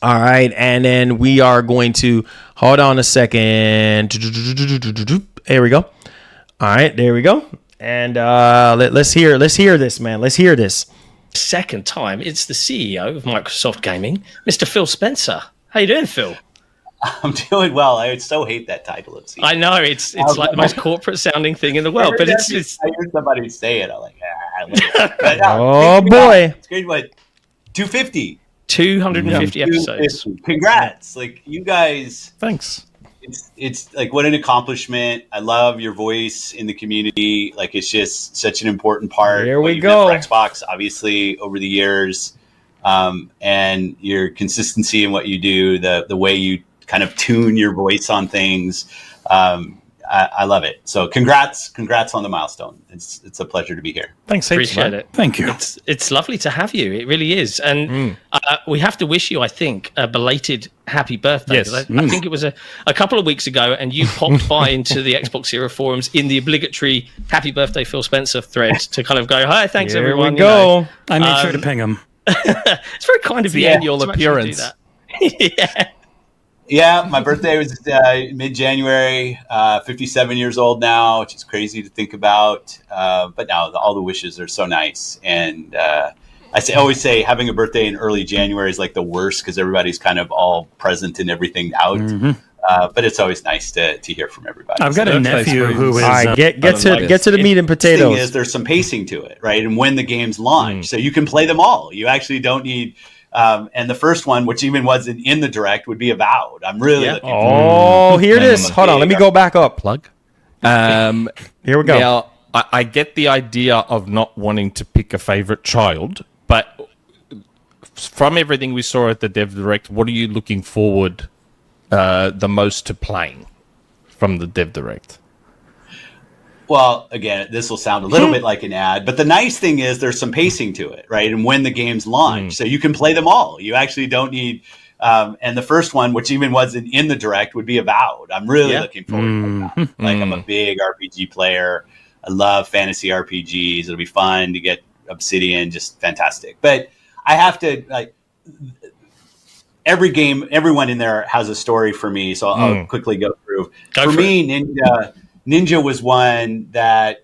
All right, and then we are going to hold on a second. There we go. All right, there we go. And let's hear this, man. Let's hear this. Second time, it's the CEO of Microsoft Gaming, Mr. Phil Spencer. How you doing, Phil? I'm doing well. I so hate that title of CEO. I know it's like the most corporate sounding thing in the world, but it's I heard somebody say it. I'm like, oh boy, it's great. What 250? 250 episodes. Congrats! Like you guys. Thanks. It's like what an accomplishment. I love your voice in the community. Like it's just such an important part. There we go. go. For Xbox, obviously, over the years, and your consistency in what you do, the way you kind of tune your voice on things. I love it. So congrats on the milestone. It's a pleasure to be here. Thanks. Appreciate it. Thank you. It's lovely to have you. It really is. And we have to wish you, I think, a belated happy birthday. Yes. I think it was a couple of weeks ago, and you popped by into the Xbox Era forums in the obligatory happy birthday Phil Spencer thread to kind of go, hi, thanks Here everyone. we go. I made sure to ping him. It's very kind of you. Annual to actually appearance. do that. Yeah, my birthday was mid-January. 57 years old now, which is crazy to think about. But now all the wishes are so nice. And always say having a birthday in early January is like the worst because everybody's kind of all present and everything out. But it's always nice to hear from everybody. I've got a nephew who is. All right, get to the meat and The potatoes. thing is, there's some pacing to it, right? And when the games launch, so you can play them all. You actually don't need. And the first one, which even wasn't in the direct, would be Avowed. I'm really looking Oh, hear this. Hold on, let me go back up. Plug. Here we go. Now, I get the idea of not wanting to pick a favorite child, but from everything we saw at the Dev Direct, what are you looking forward the most to playing from the Dev Direct? Well, again, this will sound a little bit like an ad, but the nice thing is there's some pacing to it, right? And when the games launch, so you can play them all. You actually don't need. And the first one, which even wasn't in the direct, would be Avowed. I'm really looking forward to that. Like I'm a big RPG player. I love fantasy RPGs. It'll be fun to get Obsidian, just fantastic. But I have to like every game, everyone in there has a story for me. So I'll quickly go through. For me, Ninja was one that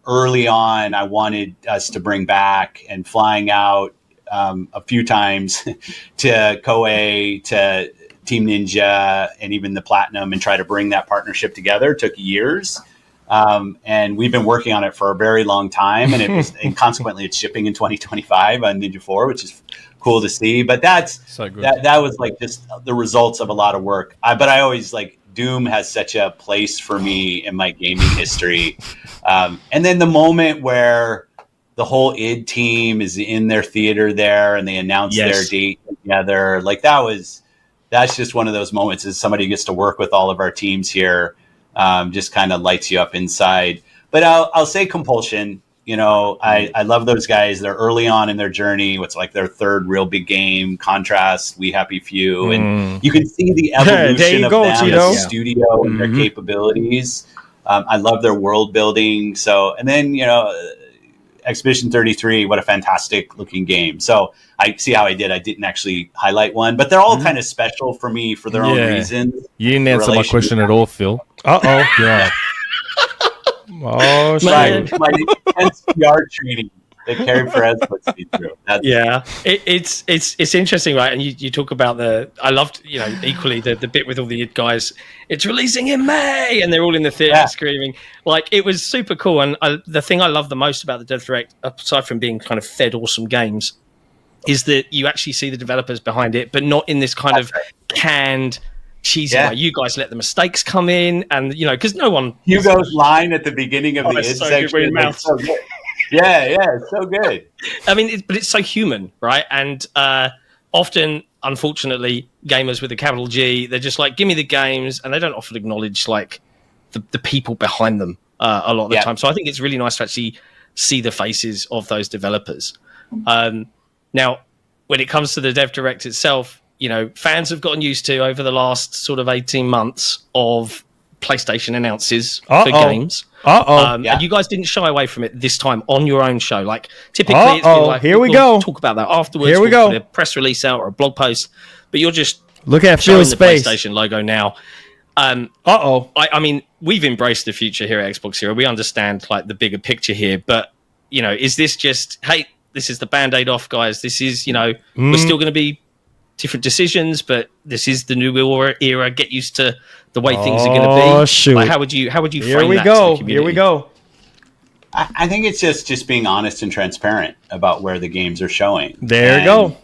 early on I wanted us to bring back, and flying out a few times to Koei, to Team Ninja, and even the Platinum, and try to bring that partnership together took years. And we've been working on it for a very long time, and and consequently it's shipping in 2025 on Ninja 4, which is cool to see. But that's So good. that was like just the results of a lot of work. But I always like Doom has such a place for me in my gaming history. And then the moment where the whole id team is in their theater there and they announce their date together, like that's just one of those moments as somebody who gets to work with all of our teams here, just kind of lights you up inside. But I'll say Compulsion. You know, I love those guys. They're early on in their journey. What's like their third real big game. Contrast, We Happy Few, and you can see the evolution of them as a studio and their capabilities. I love their world building. So, and then Expedition 33. What a fantastic looking game. So I see how I did. I didn't actually highlight one, but they're all kind of special for me for their own reasons. You didn't answer my question at all, Phil. Yeah. Oh, my intense PR training that Carrie Perez puts me through. It's interesting, right? And you talk about I loved, equally the bit with all the guys. It's releasing in May, and they're all in the theater screaming. Like it was super cool. And the thing I love the most about the Dev Direct, aside from being kind of fed awesome games, is that you actually see the developers behind it, but not in this kind of canned. Cheesy way. You guys let the mistakes come in, and because no one. Hugo's line at the beginning of the id section is so good. It's so good. I mean, but it's so human, right? And often, unfortunately, gamers with a capital G, they're just like, "Give me the games," and they don't often acknowledge like the people behind them a lot of the time. So I think it's really nice to actually see the faces of those developers. Now, when it comes to the Dev Direct itself, you know, fans have gotten used to over the last sort of 18 months of PlayStation announces for games. And you guys didn't shy away from it this time on your own show. Like typically, it's been like, here we we'll go. Talk about that afterwards. Here we we'll go. put a press release out or a blog post, but you're just look at showing Phil's the space. PlayStation logo now. I mean, we've embraced the future here at Xbox Hero. We understand like the bigger picture here, but you know, is this just, hey, this is the Band-Aid off, guys? This is, you know, we're still going to be different decisions, but this is the new era. Get used to the way things are going to be. Oh shoot! Like, how would you Here frame we that go. to the community? Here we go. I think it's just being honest and transparent about where the games are showing. There you go.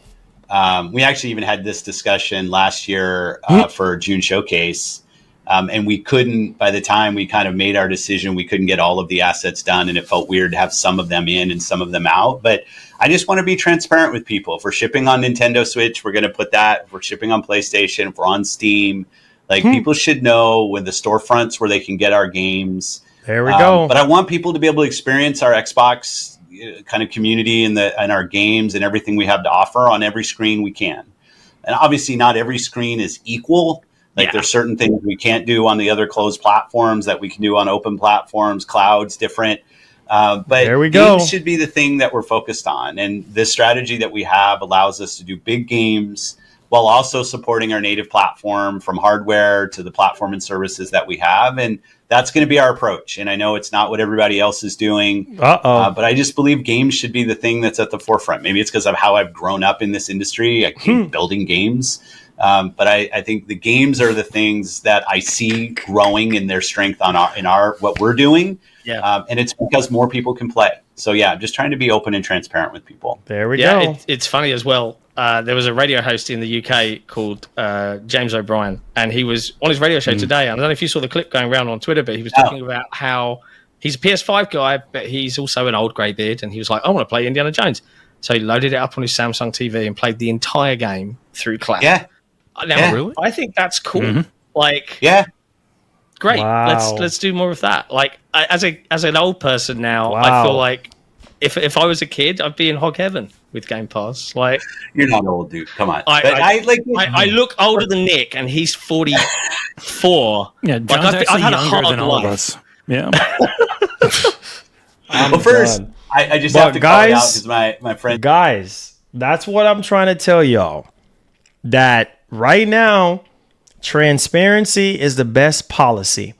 We actually even had this discussion last year for June Showcase. And we couldn't, by the time we kind of made our decision, we couldn't get all of the assets done. And it felt weird to have some of them in and some of them out. But I just want to be transparent with people. If we're shipping on Nintendo Switch, we're going to put that. If we're shipping on PlayStation, if we're on Steam, like people should know when the storefronts where they can get our games. There we go. But I want people to be able to experience our Xbox kind of community and our games and everything we have to offer on every screen we can. And obviously not every screen is equal. Like there's certain things we can't do on the other closed platforms that we can do on open platforms, clouds, different. But there we go. Games should be the thing that we're focused on. And this strategy that we have allows us to do big games while also supporting our native platform from hardware to the platform and services that we have. And that's going to be our approach. And I know it's not what everybody else is doing, but I just believe games should be the thing that's at the forefront. Maybe it's because of how I've grown up in this industry. I keep building games. But I think the games are the things that I see growing in their strength in our what we're doing. Yeah. And it's because more people can play. So yeah, I'm just trying to be open and transparent with people. There we go. It's funny as well. There was a radio host in the UK called James O'Brien, and he was on his radio show today. I don't know if you saw the clip going around on Twitter, but he was talking about how he's a PS5 guy, but he's also an old grey beard, and he was like, I want to play Indiana Jones. So he loaded it up on his Samsung TV and played the entire game through cloud. Yeah. Now, really? I think that's cool. Like, great. Wow. Let's do more of that. Like, as an old person now, I feel like if I was a kid, I'd be in hog heaven with Game Pass. Like, you're not old, dude. Come on. I look older than Nick, and he's 44. Yeah, John's like, actually I've had a younger hard than all of life. us. Yeah. Well, first, I just have to call it out because my friend. Guys, that's what I'm trying to tell y'all. That right now, transparency is the best policy.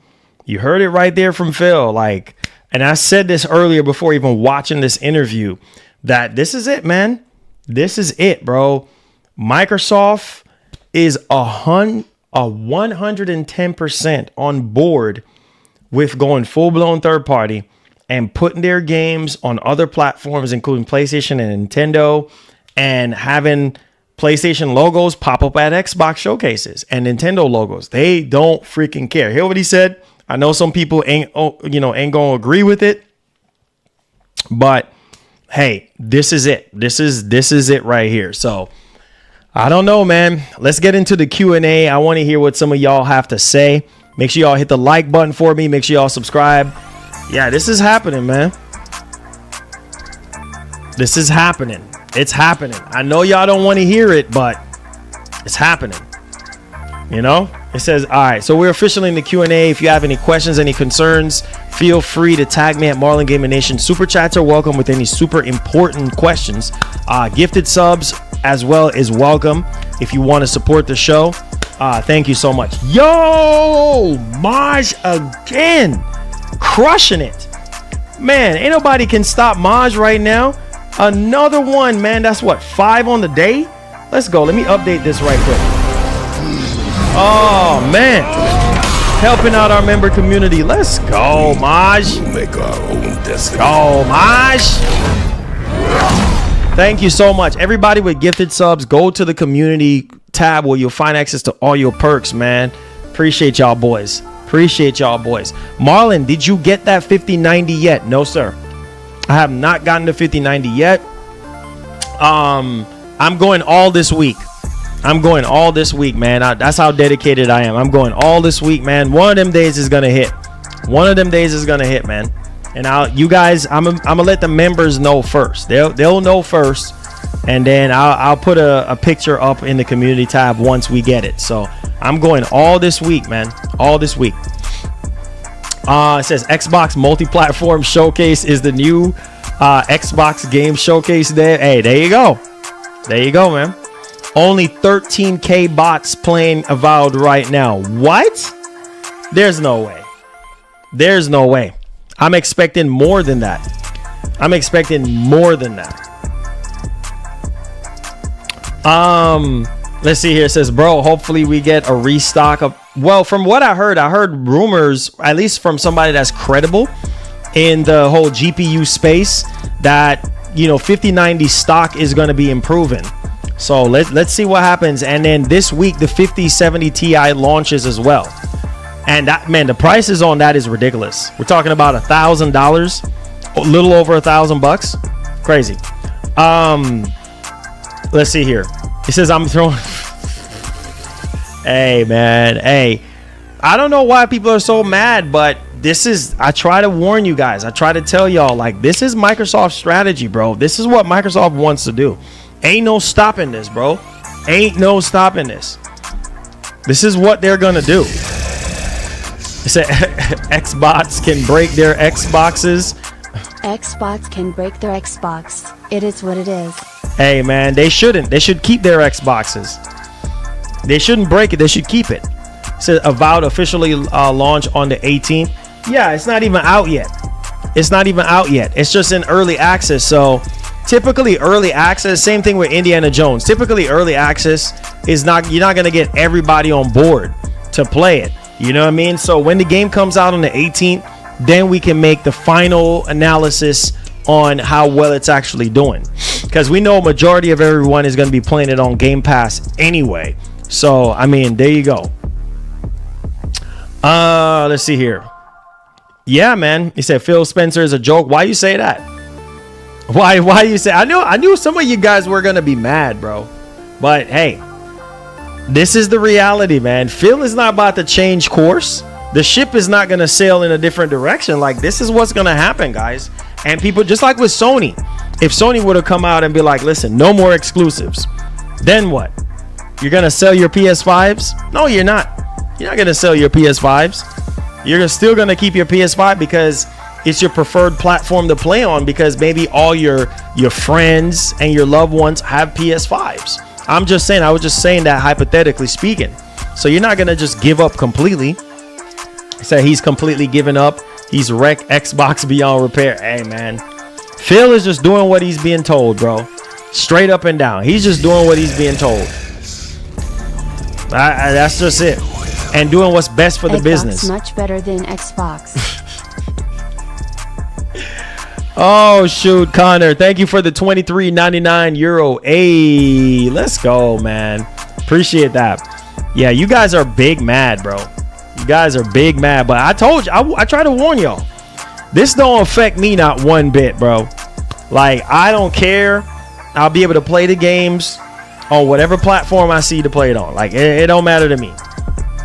You heard it right there from Phil. Like, and I said this earlier before even watching this interview, that this is it, man. This is it, bro. Microsoft is 110% on board with going full-blown third party and putting their games on other platforms, including PlayStation and Nintendo, and having PlayStation logos pop up at Xbox showcases and Nintendo logos. They don't freaking care. Hear what he said? I know some people ain't gonna agree with it, but hey, this is it. This is it right here. So I don't know, man. Let's get into the Q&A. I want to hear what some of y'all have to say. Make sure y'all hit the like button for me. Make sure y'all subscribe. Yeah, this is happening, man. This is happening. It's happening. I know y'all don't want to hear it, but it's happening. You know, it says, all right, so we're officially in the Q&A. If you have any questions, any concerns, feel free to tag me at Marlon Gaming Nation. Super chats are welcome with any super important questions. Gifted subs as well is welcome if you want to support the show. Thank you so much. Yo, Maj again, crushing it. Man, ain't nobody can stop Maj right now. Another one, man. That's what, 5 on the day? Let's go. Let me update this right quick. Oh, man. Helping out our member community. Let's go, Maj. Make our own destiny. Go, Maj. Thank you so much. Everybody with gifted subs, go to the community tab where you'll find access to all your perks, man. Appreciate y'all, boys. Appreciate y'all, boys. Marlon, did you get that 5090 yet? No, sir. I have not gotten to 5090 yet. I'm going all this week. I'm going all this week, man. That's how dedicated I am. I'm going all this week, man. One of them days is gonna hit. One of them days is gonna hit, man. and you guys, I'm gonna let the members know first. They'll know first, and then I'll put a picture up in the community tab once we get it. So I'm going all this week, man, all this week. It says Xbox multi-platform showcase is the new Xbox game showcase there. Hey, there you go, man. Only 13K bots playing Avowed right now. What? There's no way. I'm expecting more than that. Let's see here. It says, bro, hopefully we get a restock of, well, from what I heard rumors, at least from somebody that's credible in the whole GPU space, that 5090 stock is going to be improving. So let's see what happens. And then this week the 5070 Ti launches as well. And that, man, the prices on that is ridiculous. We're talking about $1,000, a little over $1,000. Crazy. Let's see here. It says I'm throwing. Hey, man. Hey, I don't know why people are so mad, but I try to warn you guys. I try to tell y'all, like, this is Microsoft's strategy, bro. This is what Microsoft wants to do. Ain't no stopping this, bro. Ain't no stopping this. This is what they're gonna do. It said Xbox can break their Xboxes. Xbox can break their Xbox. It is what it is. Hey, man, they shouldn't. They should keep their Xboxes. They shouldn't break it. They should keep it. It says Avowed officially launch on the 18th. Yeah, it's not even out yet. It's just in early access. So typically early access, same thing with Indiana Jones. Typically early access is not, you're not going to get everybody on board to play it. You know what I mean? So when the game comes out on the 18th, then we can make the final analysis on how well it's actually doing. Because we know a majority of everyone is going to be playing it on Game Pass anyway. So, I mean, there you go. Let's see here. Yeah, man. He said Phil Spencer is a joke. Why you say that? Why you say? I knew some of you guys were going to be mad, bro. But hey, this is the reality, man. Phil is not about to change course. The ship is not going to sail in a different direction. Like, this is what's going to happen, guys. And people, just like with Sony, if Sony would have come out and be like, listen, no more exclusives, then what? You're going to sell your PS5s? No, you're not. You're not going to sell your PS5s. You're still going to keep your PS5 because it's your preferred platform to play on, because maybe all your friends and your loved ones have PS5s. I'm just saying, I was just saying that hypothetically speaking. So you're not going to just give up completely. Say he's completely given up. He's wrecked Xbox beyond repair. Hey, man. Phil is just doing what he's being told, bro. Straight up and down. He's just doing what he's being told. That's just it. And doing what's best for the business. Much better than Xbox. Oh, shoot, Connor. Thank you for the €23.99. Hey, let's go, man. Appreciate that. Yeah, you guys are big mad, bro. You guys are big mad. But I told you, I try to warn y'all. This don't affect me not one bit, bro. Like, I don't care. I'll be able to play the games on whatever platform I see to play it on. Like, it don't matter to me.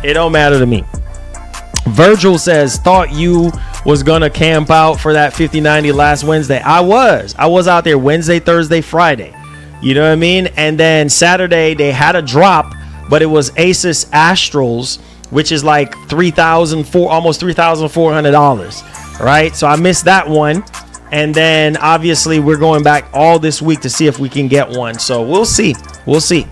It don't matter to me. Virgil says, thought you was gonna camp out for that 5090 last Wednesday. I was out there Wednesday, Thursday, Friday. You know what I mean? And then Saturday they had a drop, but it was Asus Astrals, which is like almost $3,400. Right? So I missed that one. And then obviously we're going back all this week to see if we can get one. So we'll see. We'll see.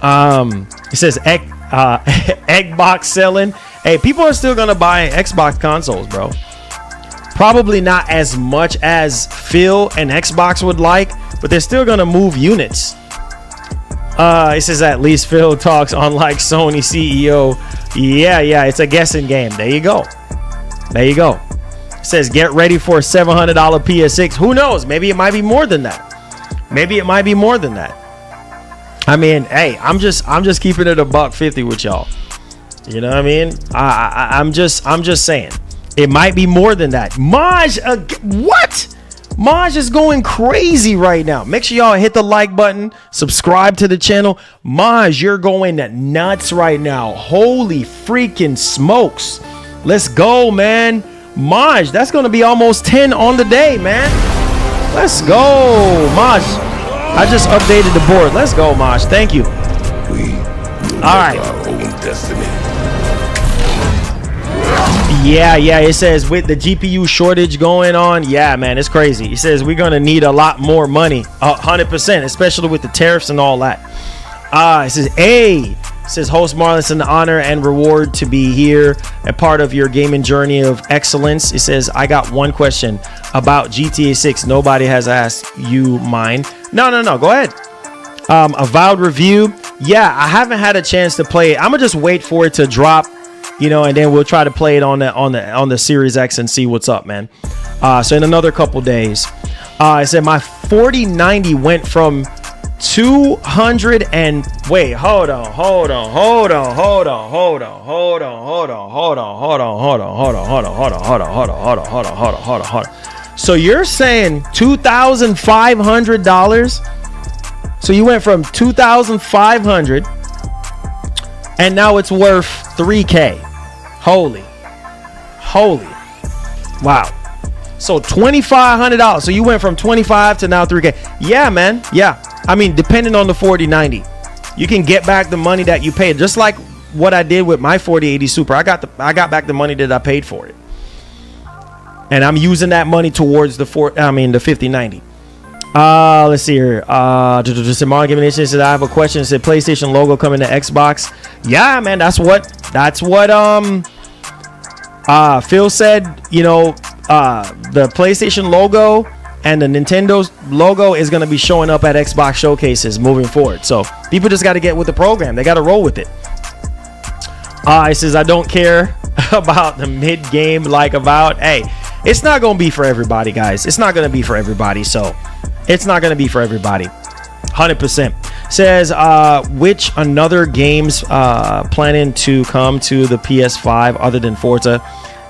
It says egg box selling. Hey, people are still gonna buy Xbox consoles, bro. Probably not as much as Phil and Xbox would like, but they're still gonna move units. It says at least Phil talks unlike Sony CEO. Yeah, it's a guessing game. There you go. It says get ready for a $700 PS6. Who knows? Maybe it might be more than that. I mean, hey, I'm just keeping it $150 with y'all. You know what I mean? I'm just saying it might be more than that. Maj, what? Maj is going crazy right now. Make sure y'all hit the like button, subscribe to the channel. Maj, you're going nuts right now. Holy freaking smokes. Let's go, man. Maj, that's going to be almost 10 on the day, man. Let's go, Maj. I just updated the board. Let's go, Maj. Thank you. All right. Our own destiny. Yeah, it says with the GPU shortage going on, yeah, man, it's crazy. It says we're going to need a lot more money, 100%, especially with the tariffs and all that. It says, it says, host Marlon, it's an honor and reward to be here, a part of your gaming journey of excellence. It says, I got one question about GTA 6. Nobody has asked you mine. No, go ahead. Avowed review. Yeah, I haven't had a chance to play it. I'm gonna just wait for it to drop, and then we'll try to play it on the Series X and see what's up, man. So in another couple days. I said my 4090 went from 200 and wait, hold on. So you're saying $2,500? So you went from 2,500 and now it's worth $3K. Holy. Wow. So $2,500. So you went from 25 to now 3K. Yeah, man. Yeah. I mean, depending on the 4090, you can get back the money that you paid. Just like what I did with my 4080 Super. I got back the money that I paid for it. And I'm using that money towards the 5090. Let's see here. Samara giving says I have a question. It said PlayStation logo coming to Xbox. Yeah, man, that's what Phil said. The PlayStation logo and the Nintendo's logo is going to be showing up at Xbox showcases moving forward. So people just got to get with the program. They got to roll with it. It says I don't care about the mid game like about. Hey, it's not going to be for everybody, guys. It's not going to be for everybody. So it's not going to be for everybody. 100%. Says which another games planning to come to the PS5 other than Forza?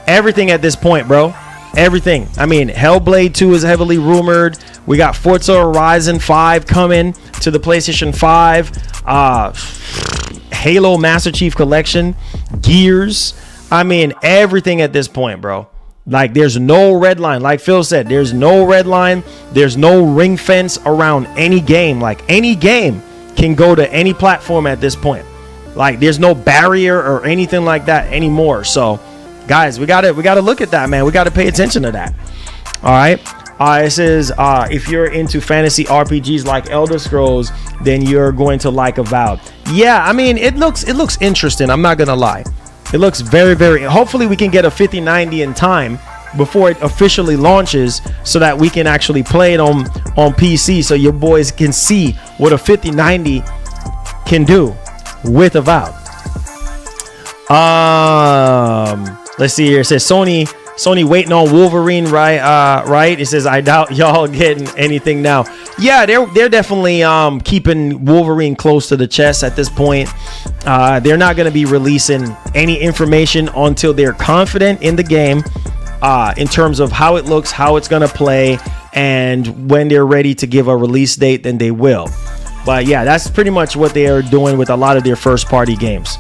Everything at this point, bro. Everything. I mean, Helblade 2 is heavily rumored. We got Forza Horizon 5 coming to the PlayStation 5. Halo Master Chief Collection. Gears. I mean, everything at this point, bro. Like, there's no red line. Like Phil said, there's no red line. There's no ring fence around any game. Like, any game can go to any platform at this point. Like, there's no barrier or anything like that anymore. So, guys, we gotta look at that, man. We gotta pay attention to that. All right. It says if you're into fantasy RPGs like Elder Scrolls, then you're going to like Avowed. Yeah, I mean, it looks interesting. I'm not gonna lie. It looks very, very. Hopefully, we can get a 5090 in time before it officially launches, so that we can actually play it on PC, so your boys can see what a 5090 can do with Avowed. Let's see here. It says Sony waiting on Wolverine, right? It says I doubt y'all getting anything now. Yeah, they're definitely keeping Wolverine close to the chest at this point. They're not going to be releasing any information until they're confident in the game, in terms of how it looks, how it's going to play, and when they're ready to give a release date, then they will. But yeah, that's pretty much what they are doing with a lot of their first party games.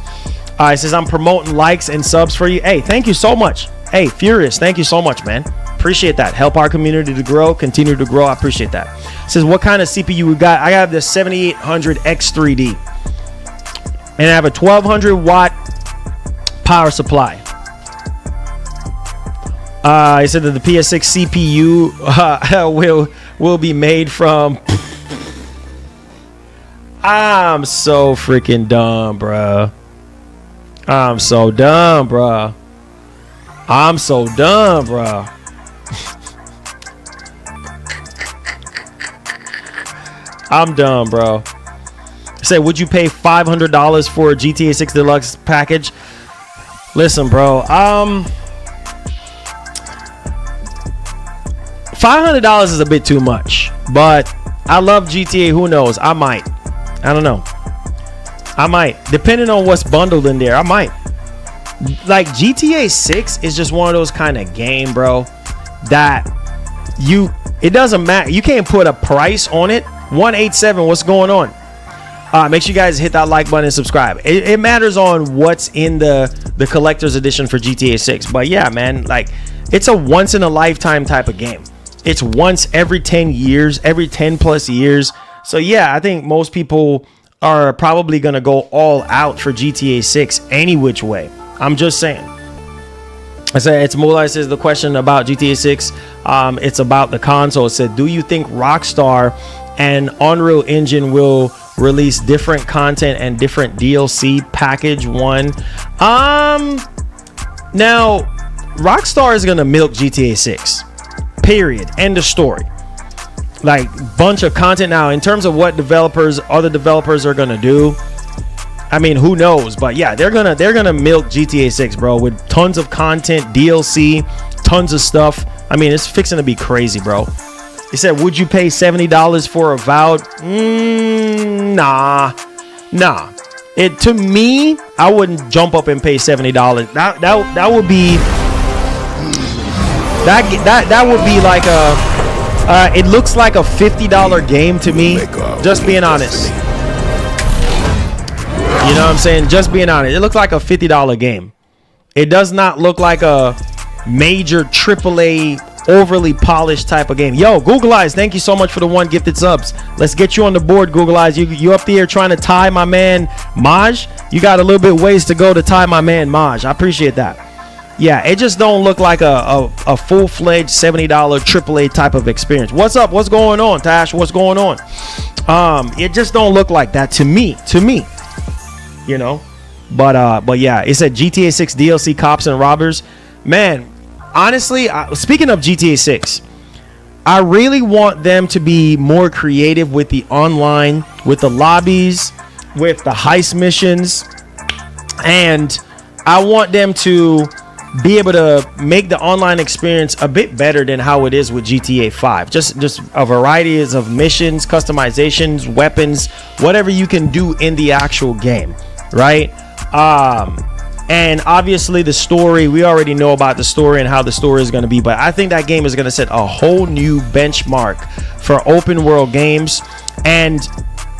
It says I'm promoting likes and subs for you. Hey, thank you so much. Hey, Furious, thank you so much, man. Appreciate that. Help our community to grow, continue to grow. I appreciate that. It says what kind of CPU we got? I have the 7800 X3D, and I have a 1200 watt power supply. He said that the PS6 CPU will be made from. I'm so freaking dumb, bro. I'm so dumb, bro. I'm dumb, bro. Say, would you pay $500 for a GTA 6 Deluxe package? Listen, bro. $500 is a bit too much, but I love GTA. Who knows? I might. I don't know. I might, depending on what's bundled in there. I might. Like, GTA 6 is just one of those kind of game, bro, that it doesn't matter. You can't put a price on it. 187, what's going on? Make sure you guys hit that like button and subscribe. It matters on what's in the collector's edition for GTA 6. But yeah, man, like, it's a once in a lifetime type of game. It's once every 10 years, every 10 plus years. So yeah, I think most people are probably going to go all out for GTA 6 any which way. I'm just saying. I said it's Mulai says the question about GTA 6. It's about the console. It said, do you think Rockstar and Unreal Engine will release different content and different DLC package one? Now Rockstar is gonna milk GTA 6. Period. End of story. Like bunch of content. Now in terms of what other developers are gonna do, I mean, who knows? But yeah, they're gonna milk GTA 6, bro, with tons of content, DLC, tons of stuff. I mean, it's fixing to be crazy, bro. He said, would you pay $70 for Avowed? Nah. To me, I wouldn't jump up and pay $70. That would be that would be like it looks like a $50 game to me. Just being honest. You know what I'm saying? Just being honest. It looks like a $50 game. It does not look like a major AAA overly polished type of game. Yo, Google Eyes, thank you so much for the 1 gifted subs. Let's get you on the board, Google Eyes. You up there trying to tie my man Maj? You got a little bit ways to go to tie my man Maj. I appreciate that. Yeah, it just don't look like a full-fledged $70 AAA type of experience. What's up? What's going on, Tash? What's going on? It just don't look like that to me. You know? But yeah, it said GTA 6 DLC Cops and Robbers. Man, honestly, speaking of GTA 6, I really want them to be more creative with the online, with the lobbies, with the heist missions, and I want them to be able to make the online experience a bit better than how it is with GTA 5. Just a variety of missions, customizations, weapons, whatever you can do in the actual game, right? And obviously the story, we already know about the story and how the story is going to be, but I think that game is going to set a whole new benchmark for open world games. And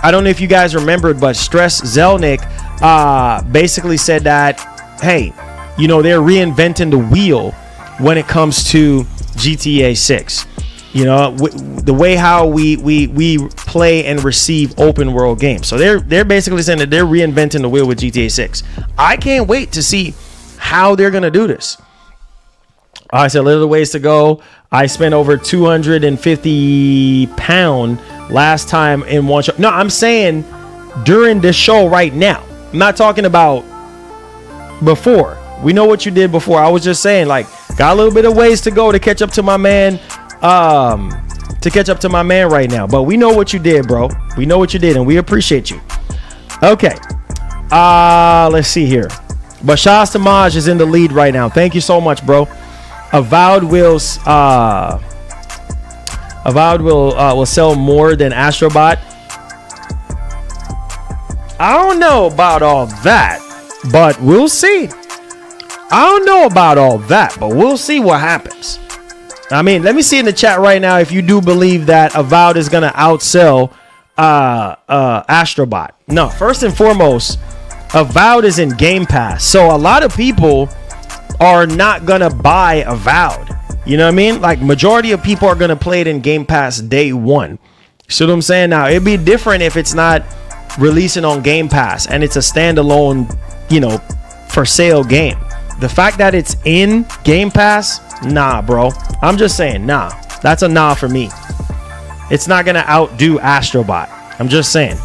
I don't know if you guys remembered, but Stress Zelnick basically said that, hey, you know, they're reinventing the wheel when it comes to GTA 6. You know, the way how we play and receive open world games. So they're basically saying that they're reinventing the wheel with GTA 6. I can't wait to see how they're gonna do this. I said, little ways to go. I spent over £250 last time in one show. No, I'm saying during this show right now. I'm not talking about before. We know what you did before. I was just saying, like, got a little bit of ways to go to catch up to my man. Right now, but we know what you did, bro. We know what you did, and we appreciate you. Okay, let's see here. Bashar Samaj is in the lead right now. Thank you so much, bro. Avowed will sell more than Astrobot. I don't know about all that, but we'll see. I don't know about all that, but we'll see what happens. I mean, let me see in the chat right now if you do believe that Avowed is gonna outsell Astrobot. No, first and foremost, Avowed is in Game Pass, so a lot of people are not gonna buy Avowed. You know what I mean? Like, majority of people are gonna play it in Game Pass day one. See what I'm saying? Now, it'd be different if it's not releasing on Game Pass and it's a standalone, you know, for sale game. The fact that it's in Game Pass, nah, bro. I'm just saying, nah. That's a nah for me. It's not gonna outdo Astrobot. I'm just saying.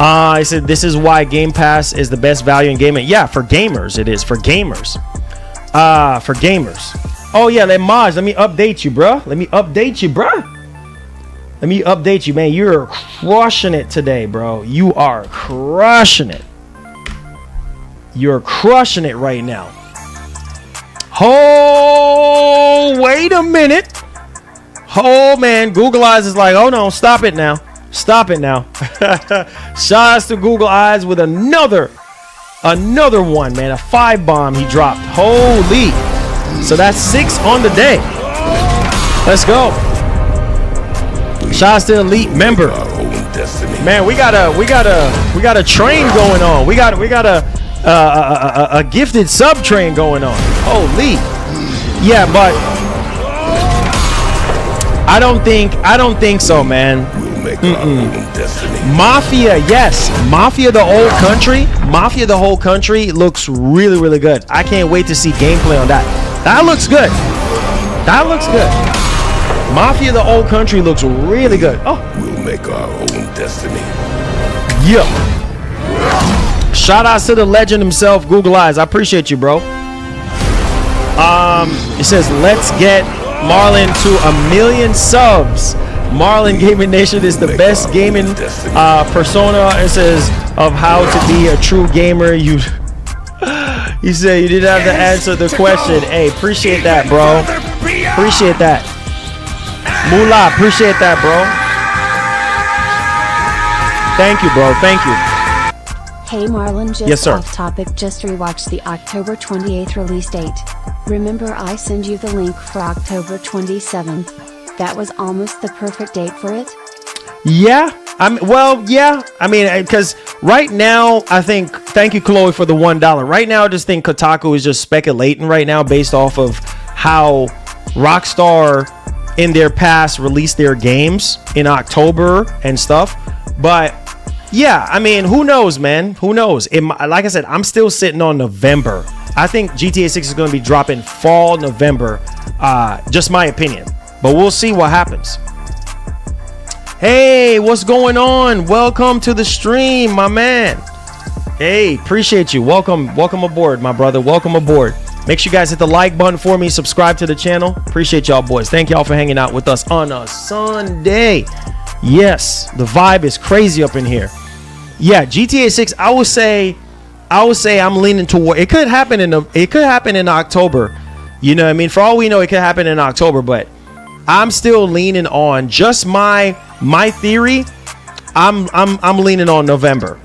I said this is why Game Pass is the best value in gaming. Yeah, for gamers it is. For gamers. For gamers. Oh yeah, let me update you, bro. Let me update you, man. You're crushing it today, bro. You are crushing it. You're crushing it right now. Oh, wait a minute. Oh, man. Google Eyes is like, oh, no, stop it now. Stop it now. Shout outs to Google Eyes with another one, man. A 5 bomb he dropped. Holy. So that's 6 on the day. Let's go. Shout outs to Elite member. Man, we got a train going on. We got a gifted sub train going on. Holy. Yeah, but I don't think so, man. Mafia, yes. Mafia the whole country looks really, really good. I can't wait to see gameplay on that. That looks good. Mafia the old country looks really good. Oh, We'll make our own destiny. yeah. Shout outs to the legend himself, Google Eyes. I appreciate you, bro. It says, let's get Marlon to 1 million subs. Marlon Gaming Nation is the best gaming persona. It says of how to be a true gamer. You said you didn't have to answer the question. Hey, appreciate that, bro. Appreciate that. Moolah, appreciate that, bro. Thank you, bro. Thank you. Hey Marlon, just Yes, sir. off topic, just rewatched the October 28th release date. Remember I sent you the link for October 27th? That was almost the perfect date for it? Yeah. I mean, because right now, I think, thank you, Chloe, for the $1. Right now, I just think Kotaku is just speculating right now based off of how Rockstar in their past released their games in October and stuff. But yeah, I mean, who knows, man? Who knows? Like I said, I'm still sitting on November. I think GTA 6 is going to be dropping fall November. Just my opinion. But we'll see what happens. Hey, what's going on? Welcome to the stream, my man. Hey, appreciate you. Welcome aboard, my brother. Welcome aboard. Make sure you guys hit the like button for me. Subscribe to the channel. Appreciate y'all, boys. Thank y'all for hanging out with us on a Sunday. Yes, the vibe is crazy up in here. Yeah, GTA 6. I would say I'm leaning toward. It could happen in October. You know what I mean? For all we know, it could happen in October, but I'm still leaning on just my theory. I'm leaning on November.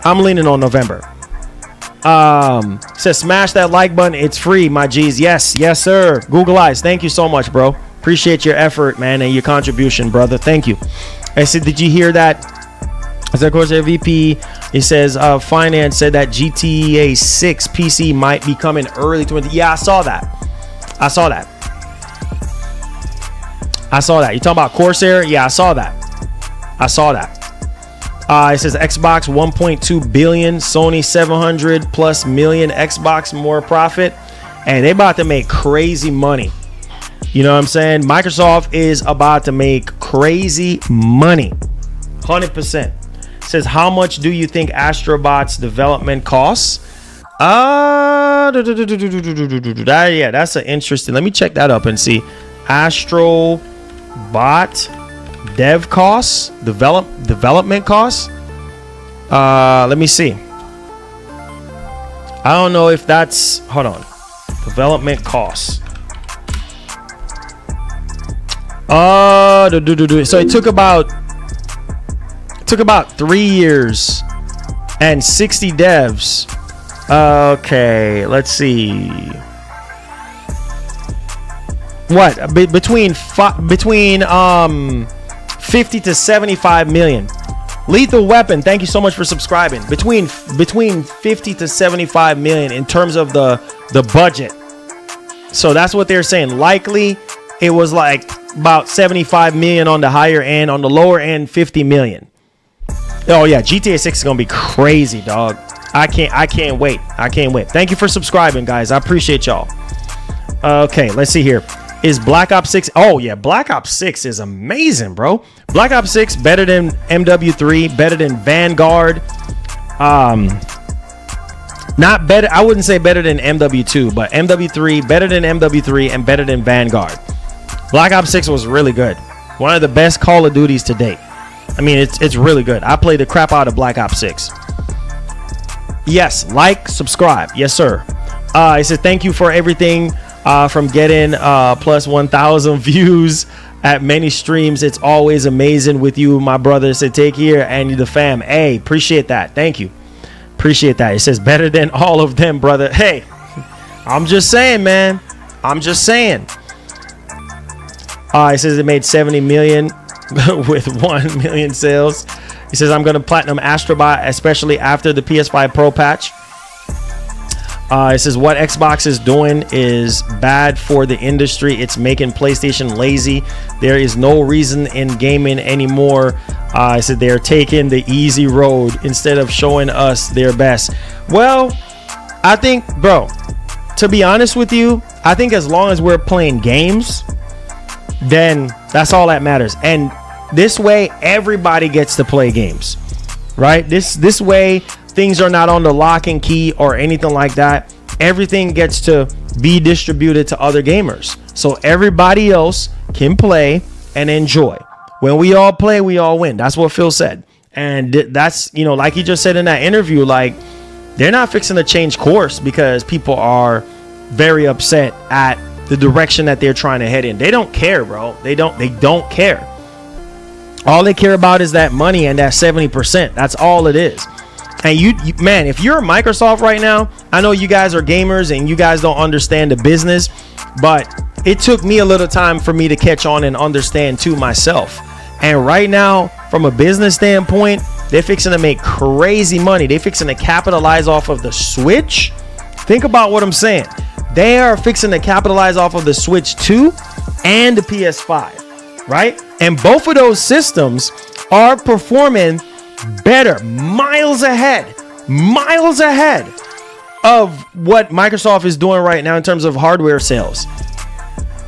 Says smash that like button. It's free, my G's. Yes, sir. Google Eyes. Thank you so much, bro. Appreciate your effort, man, and your contribution, brother. Thank you. I said, did you hear that? As of course, VP, it says finance said that GTA 6 PC might be coming early 20. Yeah, I saw that. You talking about Corsair? Yeah, I saw that. It says Xbox 1.2 billion, Sony 700 plus million, Xbox more profit, and they about to make crazy money. You know what I'm saying? Microsoft is about to make crazy money. 100%. Says, how much do you think Astrobot's development costs? Yeah, that's an interesting. Let me check that up and see. Astrobot dev costs, development costs. Let me see. I don't know if that's, hold on. Development costs. So it took about 3 years and 60 devs. Okay, let's see. What between 50 to 75 million. Lethal Weapon, thank you so much for subscribing. Between 50 to 75 million in terms of the budget. So that's what they're saying. Likely it was like about 75 million on the higher end, on the lower end 50 million. Oh yeah, GTA 6 is gonna be crazy, dog. I can't wait. Thank you for subscribing, guys. I appreciate y'all. Okay, let's see here. Is Black Ops 6? Oh yeah, Black Ops 6 is amazing, bro. Black Ops 6 better than MW3, better than Vanguard. Not better. I wouldn't say better than MW2, but MW3 better than MW3 and better than Vanguard. Black Ops 6 was really good. One of the best Call of Duties to date. I mean, it's really good. I played the crap out of Black Ops 6. Yes, like, subscribe. Yes, sir. I said thank you for everything from getting plus 1,000 views at many streams. It's always amazing with you, my brother. So take care and the fam. Hey, appreciate that. Thank you. Appreciate that. It says better than all of them, brother. Hey, I'm just saying, man. I'm just saying. It says it made 70 million with 1 million sales. He says I'm gonna platinum Astrobot, especially after the PS5 Pro patch. It says what Xbox is doing is bad for the industry. It's making PlayStation lazy. There is no reason in gaming anymore. I said they're taking the easy road instead of showing us their best. Well, I think, bro, to be honest with you, I think as long as we're playing games, then that's all that matters. And this way, everybody gets to play games, right? This way, things are not on the lock and key or anything like that. Everything gets to be distributed to other gamers, so everybody else can play and enjoy. When we all play, we all win. That's what Phil said. And that's, you know, like he just said in that interview, like, they're not fixing to change course because people are very upset at the direction that they're trying to head in. They don't care, bro. They don't care. All they care about is that money and that 70%. That's all it is. And you man, if you're Microsoft right now, I know you guys are gamers and you guys don't understand the business, but it took me a little time for me to catch on and understand too myself. And right now, from a business standpoint, they're fixing to make crazy money. They're fixing to capitalize off of the Switch. Think about what I'm saying. They are fixing to capitalize off of the Switch 2 and the PS5, right? And both of those systems are performing better, miles ahead of what Microsoft is doing right now in terms of hardware sales,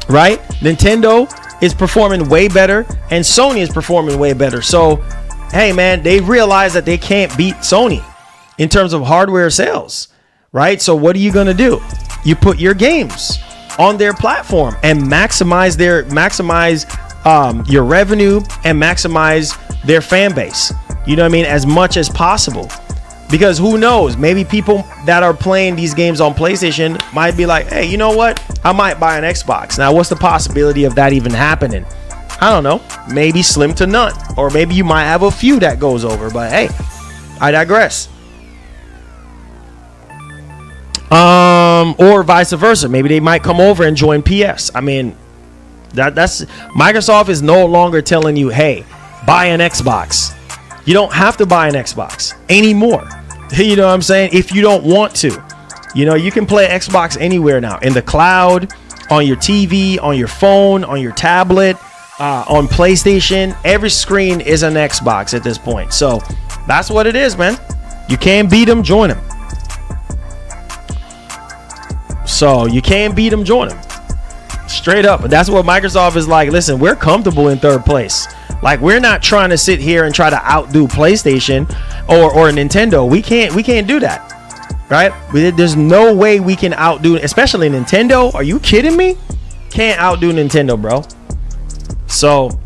right? Nintendo is performing way better and Sony is performing way better. So, hey man, they realize that they can't beat Sony in terms of hardware sales, right? So what are you going to do? You put your games on their platform and maximize your revenue and maximize their fan base. You know what I mean? As much as possible. Because who knows? Maybe people that are playing these games on PlayStation might be like, hey, you know what? I might buy an Xbox. Now, what's the possibility of that even happening? I don't know. Maybe slim to none. Or maybe you might have a few that goes over. But hey, I digress. Or vice versa. Maybe they might come over and join PS. I mean, that's Microsoft is no longer telling you, hey, buy an Xbox. You don't have to buy an Xbox anymore. You know what I'm saying? If you don't want to, you know, you can play Xbox anywhere now, in the cloud, on your TV, on your phone, on your tablet, on PlayStation. Every screen is an Xbox at this point. So that's what it is, man. You can't beat them, join them. So you can't beat them, join them. Straight up. But that's what Microsoft is like. Listen, we're comfortable in third place. Like, we're not trying to sit here and try to outdo PlayStation or Nintendo. We can't do that, right? There's no way we can outdo, especially Nintendo. Are you kidding me? Can't outdo Nintendo, bro. So,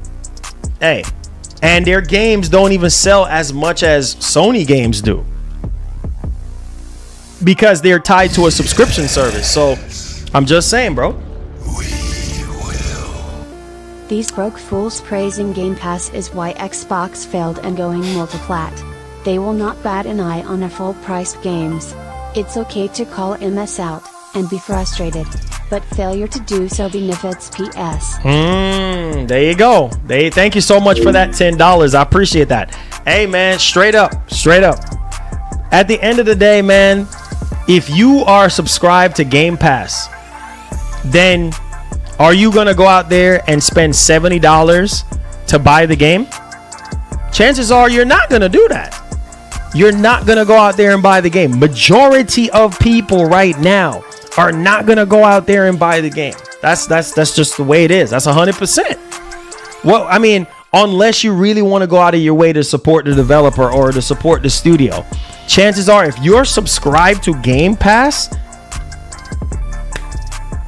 hey, and their games don't even sell as much as Sony games do because they're tied to a subscription service. So, I'm just saying, bro. These broke fools praising Game Pass is why Xbox failed and going multiplat. They will not bat an eye on a full-priced games. It's okay to call MS out and be frustrated, but failure to do so benefits PS. There you go. Thank you so much for that $10. I appreciate that. Hey man, straight up. At the end of the day, man, if you are subscribed to Game Pass, then are you going to go out there and spend $70 to buy the game? Chances are you're not going to do that. You're not going to go out there and buy the game. Majority of people right now are not going to go out there and buy the game. That's just the way it is. That's 100%. Well, I mean, unless you really want to go out of your way to support the developer or to support the studio. Chances are if you're subscribed to Game Pass,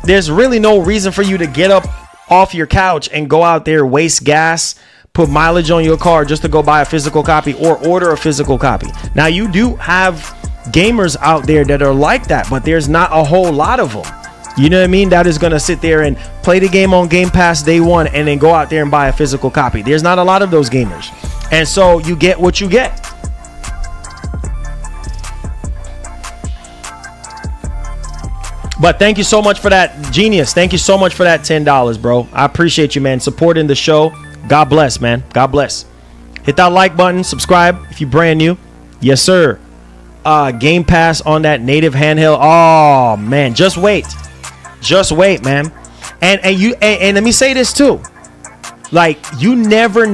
there's really no reason for you to get up off your couch and go out there, waste gas, put mileage on your car just to go buy a physical copy or order a physical copy. Now, you do have gamers out there that are like that, but there's not a whole lot of them. You know what I mean? That is going to sit there and play the game on Game Pass day one and then go out there and buy a physical copy. There's not a lot of those gamers. And so you get what you get. But thank you so much for that, Genius. Thank you so much for that $10, bro. I appreciate you, man. Supporting the show. God bless, man. God bless. Hit that like button. Subscribe if you're brand new. Yes, sir. Game Pass on that native handheld. Oh man, just wait, man. And let me say this too. Like, you never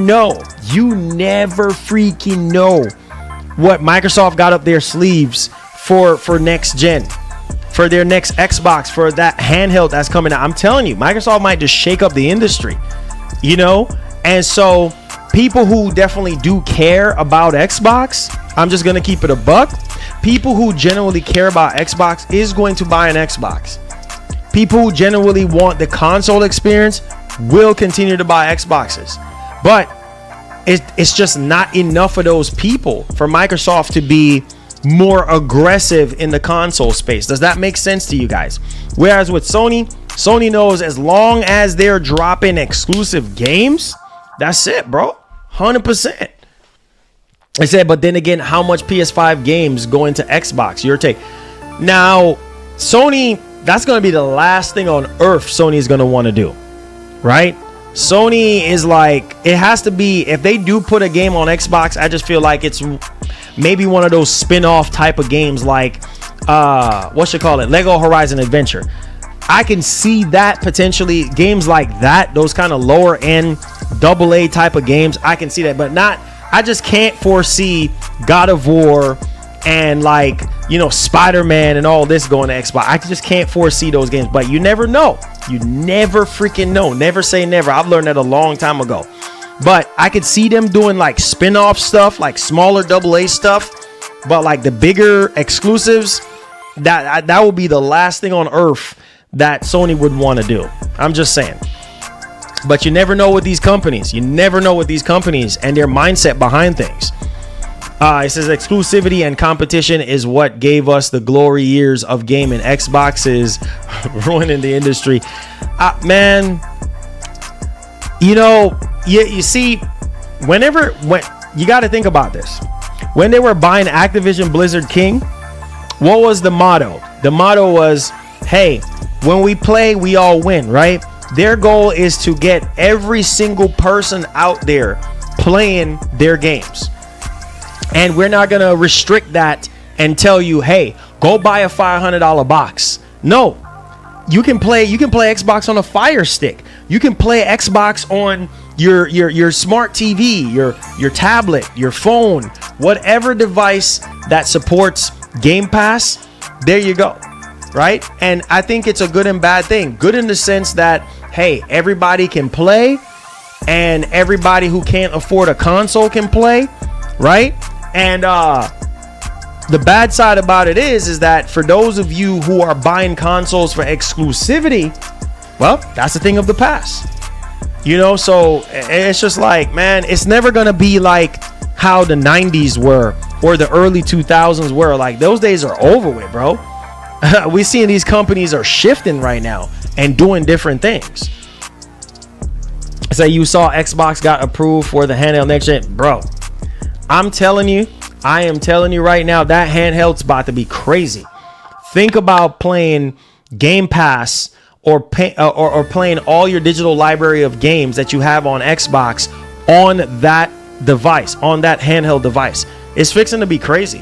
freaking know what Microsoft got up their sleeves for next gen, for their next Xbox, for that handheld that's coming out. I'm telling you, Microsoft might just shake up the industry, you know? And so people who definitely do care about Xbox, I'm just going to keep it a buck. People who genuinely care about Xbox is going to buy an Xbox. People who genuinely want the console experience will continue to buy Xboxes. But it's just not enough of those people for Microsoft to be more aggressive in the console space. Does that make sense to you guys? Whereas with Sony knows as long as they're dropping exclusive games, that's it, bro. 100%. I said, but then again, how much PS5 games go into Xbox? Your take. Now, Sony, that's going to be the last thing on earth Sony is going to want to do, right? Sony is like, it has to be, if they do put a game on Xbox, I just feel like it's maybe one of those spin-off type of games like, Lego Horizon Adventure. I can see that potentially, games like that, those kind of lower end AA type of games, I can see that, but not, I just can't foresee God of War and like, you know, Spider-Man and all this going to Xbox. I just can't foresee those games, but you never know. You never freaking know. Never say never. I've learned that a long time ago. But I could see them doing like spin-off stuff, like smaller AA stuff, but like the bigger exclusives, that will be the last thing on earth that Sony would want to do. I'm just saying. But you never know with these companies. You never know with these companies and their mindset behind things. It says exclusivity and competition is what gave us the glory years of gaming. Xbox is ruining the industry. Man, you know, you see, when you got to think about this. When they were buying Activision Blizzard King, what was the motto? The motto was, hey, when we play, we all win, right? Their goal is to get every single person out there playing their games. And we're not going to restrict that and tell you, hey, go buy a $500 box. No, you can play Xbox on a Fire Stick. You can play Xbox on your smart TV, your tablet, your phone, whatever device that supports Game Pass. There you go. Right. And I think it's a good and bad thing. Good in the sense that, hey, everybody can play and everybody who can't afford a console can play. Right. And the bad side about it is that for those of you who are buying consoles for exclusivity, well, that's a thing of the past. You know, so it's just like, man, it's never going to be like how the 90s were or the early 2000s were. Like, those days are over with, bro. We seeing these companies are shifting right now and doing different things. So you saw Xbox got approved for the handheld next gen, bro. I am telling you right now, that handheld's about to be crazy. Think about playing Game Pass or playing all your digital library of games that you have on Xbox on that device, on that handheld device. It's fixing to be crazy.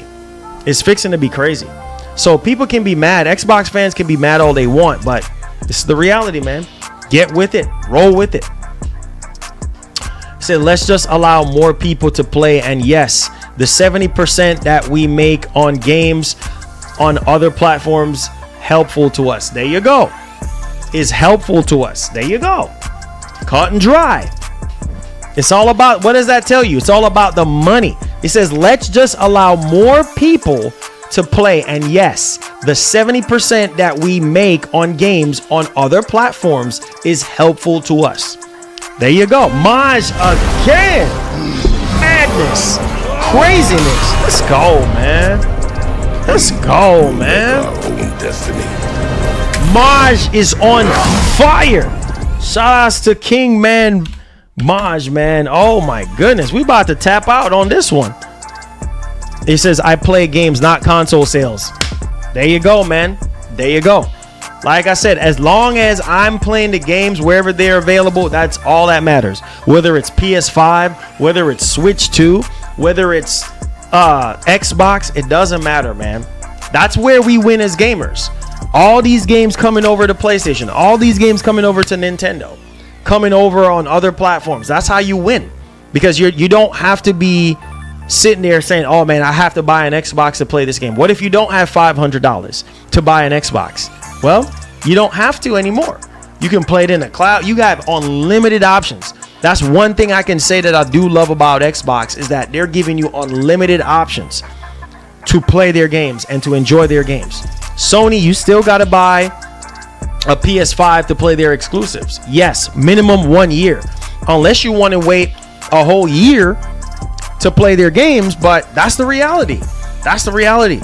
It's fixing to be crazy. So people can be mad. Xbox fans can be mad all they want, but this is the reality, man. Get with it. Roll with it. Said, let's just allow more people to play. And yes, the 70% that we make on games on other platforms, helpful to us. There you go. Is helpful to us. There you go. Cut and dry. It's all about, what does that tell you? It's all about the money. It says, let's just allow more people to play. And yes, the 70% that we make on games on other platforms is helpful to us. There you go. Maj again. Madness. Craziness. Let's go, man. Let's go, man. Maj is on fire. Shout outs to King Man Maj, man. Oh my goodness. We about to tap out on this one. It says, I play games, not console sales. There you go, man. There you go. Like I said, as long as I'm playing the games wherever they're available, that's all that matters. Whether it's PS5, whether it's Switch 2, whether it's Xbox, it doesn't matter, man. That's where we win as gamers. All these games coming over to PlayStation, all these games coming over to Nintendo, coming over on other platforms. That's how you win, because you don't have to be sitting there saying, oh man, I have to buy an Xbox to play this game. What if you don't have $500 to buy an Xbox? Well, you don't have to anymore. You can play it in the cloud. You got unlimited options. That's one thing I can say that I do love about Xbox, is that they're giving you unlimited options to play their games and to enjoy their games. Sony, you still got to buy a PS5 to play their exclusives. Yes, minimum 1 year, unless you want to wait a whole year to play their games. But that's the reality. That's the reality.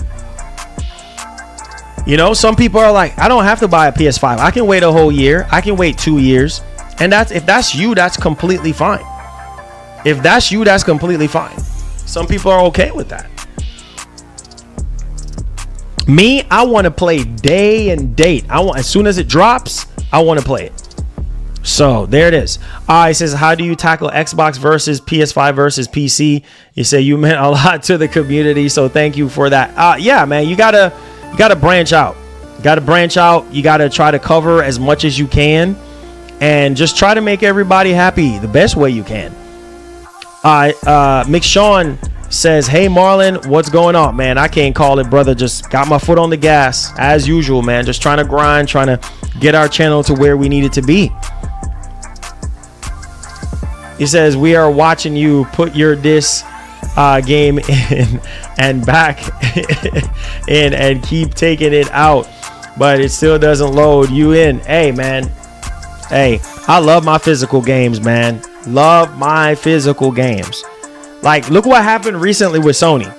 You know, some people are like, I don't have to buy a PS5. I can wait a whole year. I can wait 2 years. And if that's you, that's completely fine. If that's you, that's completely fine. Some people are okay with that. Me, I want to play day and date. As soon as it drops, I want to play it. So there it is. It says, how do you tackle Xbox versus PS5 versus PC? You say you meant a lot to the community, so thank you for that. Yeah, man, you gotta branch out. You gotta try to cover as much as you can, and just try to make everybody happy the best way you can. McShawn says, hey Marlon, what's going on, man? I can't call it, brother. Just got my foot on the gas as usual, man. Just trying to grind, trying to get our channel to where we need it to be. He says, we are watching you put your disc game in and back in and keep taking it out, but it still doesn't load you in. Hey man, hey, I love my physical games, man. Love my physical games. Like, look what happened recently with Sony.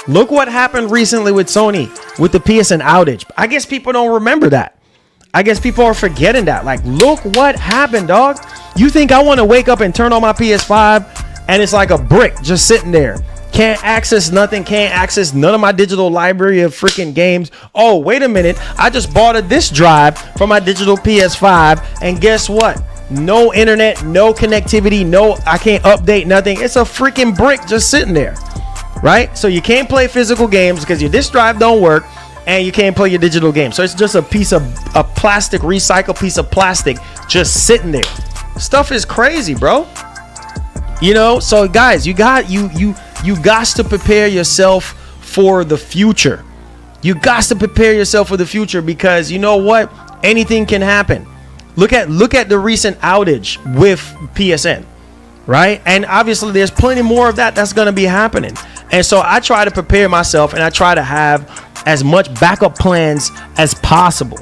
Look what happened recently with Sony with the PSN outage. I guess people don't remember that. I guess people are forgetting that. Like, look what happened, dog. You think I want to wake up and turn on my PS5 and it's like a brick just sitting there? Can't access nothing. Can't access none of my digital library of freaking games. Oh, wait a minute. I just bought a disc drive for my digital PS5. And guess what? No internet, no connectivity, I can't update nothing. It's a freaking brick just sitting there, right? So you can't play physical games because your disc drive don't work, and you can't play your digital game. So it's just a piece of a plastic, recycled piece of plastic just sitting there. Stuff is crazy, bro. You know, so guys, you got to prepare yourself for the future. You got to prepare yourself for the future, because you know what? Anything can happen. Look at the recent outage with PSN, right? And obviously there's plenty more of that's going to be happening. And so I try to prepare myself, and I try to have as much backup plans as possible,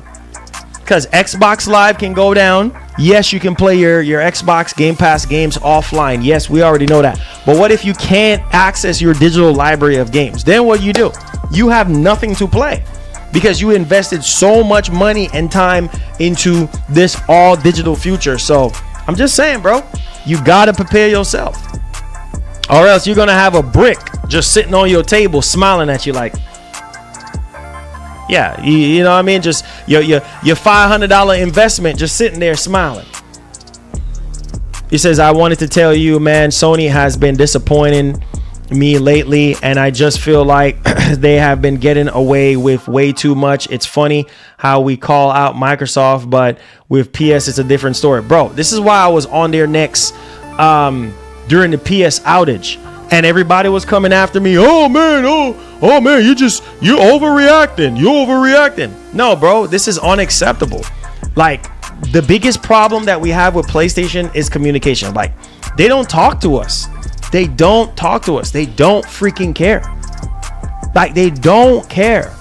because Xbox Live can go down. Yes, you can play your Xbox Game Pass games offline. Yes, we already know that. But what if you can't access your digital library of games? Then what do? You have nothing to play, because you invested so much money and time into this all digital future. So I'm just saying, bro, you got to prepare yourself, or else you're going to have a brick just sitting on your table smiling at you like, yeah, you know what I mean? Just your $500 investment just sitting there smiling. He says, I wanted to tell you, man, Sony has been disappointing me lately, and I just feel like they have been getting away with way too much. It's funny how we call out Microsoft, but with PS it's a different story. Bro, this is why I was on their necks during the PS outage, and everybody was coming after me. Oh man, you're overreacting. No, bro, this is unacceptable. Like, the biggest problem that we have with PlayStation is communication. Like, they don't talk to us. They don't freaking care. Like, they don't care.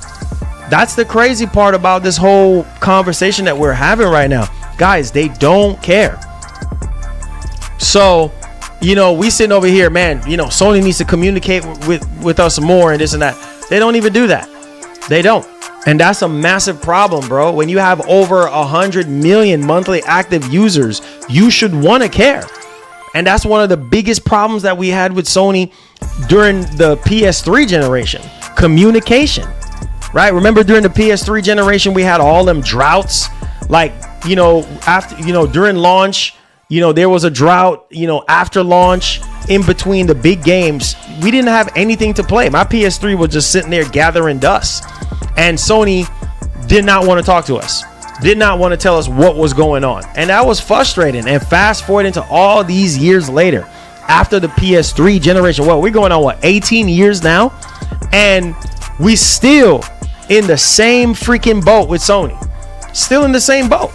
That's the crazy part about this whole conversation that we're having right now. Guys, they don't care. So, you know, we sitting over here, man, you know, Sony needs to communicate with us more and this and that. They don't even do that. They don't. And that's a massive problem, bro. When you have over 100 million monthly active users, you should want to care. And that's one of the biggest problems that we had with Sony during the PS3 generation. Communication, right? Remember during the PS3 generation, we had all them droughts. Like, you know, after, you know, during launch, there was a drought, after launch, in between the big games. We didn't have anything to play. My PS3 was just sitting there gathering dust. And Sony did not want to talk to us. Did not want to tell us what was going on. And that was frustrating. And fast forward into all these years later, after the PS3 generation, we're going on 18 years now? And we still in the same freaking boat with Sony. Still in the same boat.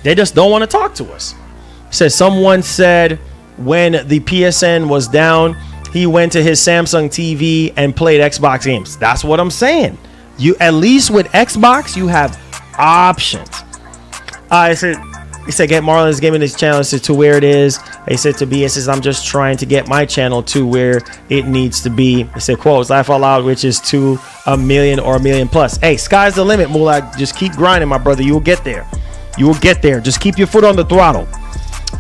They just don't want to talk to us. Someone said when the PSN was down, he went to his Samsung TV and played Xbox games. That's what I'm saying. You, at least with Xbox, you have options. He said get Marlon's gaming his channel to where it is. He said to be, it says I'm just trying to get my channel to where it needs to be. He said quotes laugh out loud, which is to 1 million or 1 million plus. Hey, sky's the limit, Mullah. Just keep grinding, my brother. You will get there. You will get there. Just keep your foot on the throttle.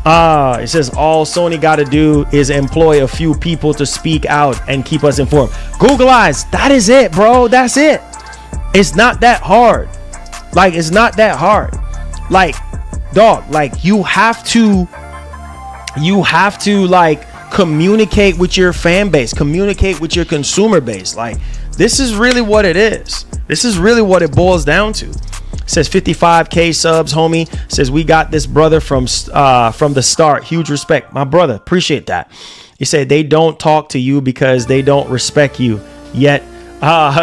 It says all Sony got to do is employ a few people to speak out and keep us informed. Google Eyes, that is it, bro. That's it. It's not that hard. Like, it's not that hard. Like, dog, like you have to like communicate with your fan base, communicate with your consumer base. Like, this is really what it is. This is really what it boils down to. Says 55K subs, homie. Says we got this, brother, from the start. Huge respect, my brother. Appreciate that. He said they don't talk to you because they don't respect you. Yet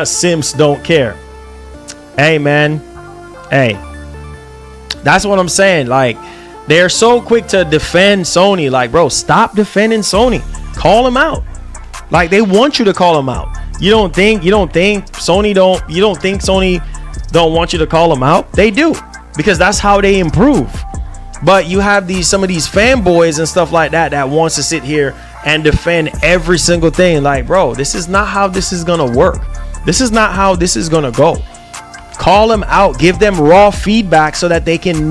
Sims don't care. Hey, man. Hey, that's what I'm saying. Like, they're so quick to defend Sony. Like, bro, stop defending Sony. Call them out. Like, they want you to call them out. You don't think Sony don't want you to call them out? They do, because that's how they improve. But you have some of these fanboys and stuff like that wants to sit here and defend every single thing. Like, bro, this is not how this is gonna work. This is not how this is gonna go. Call them out, give them raw feedback so that they can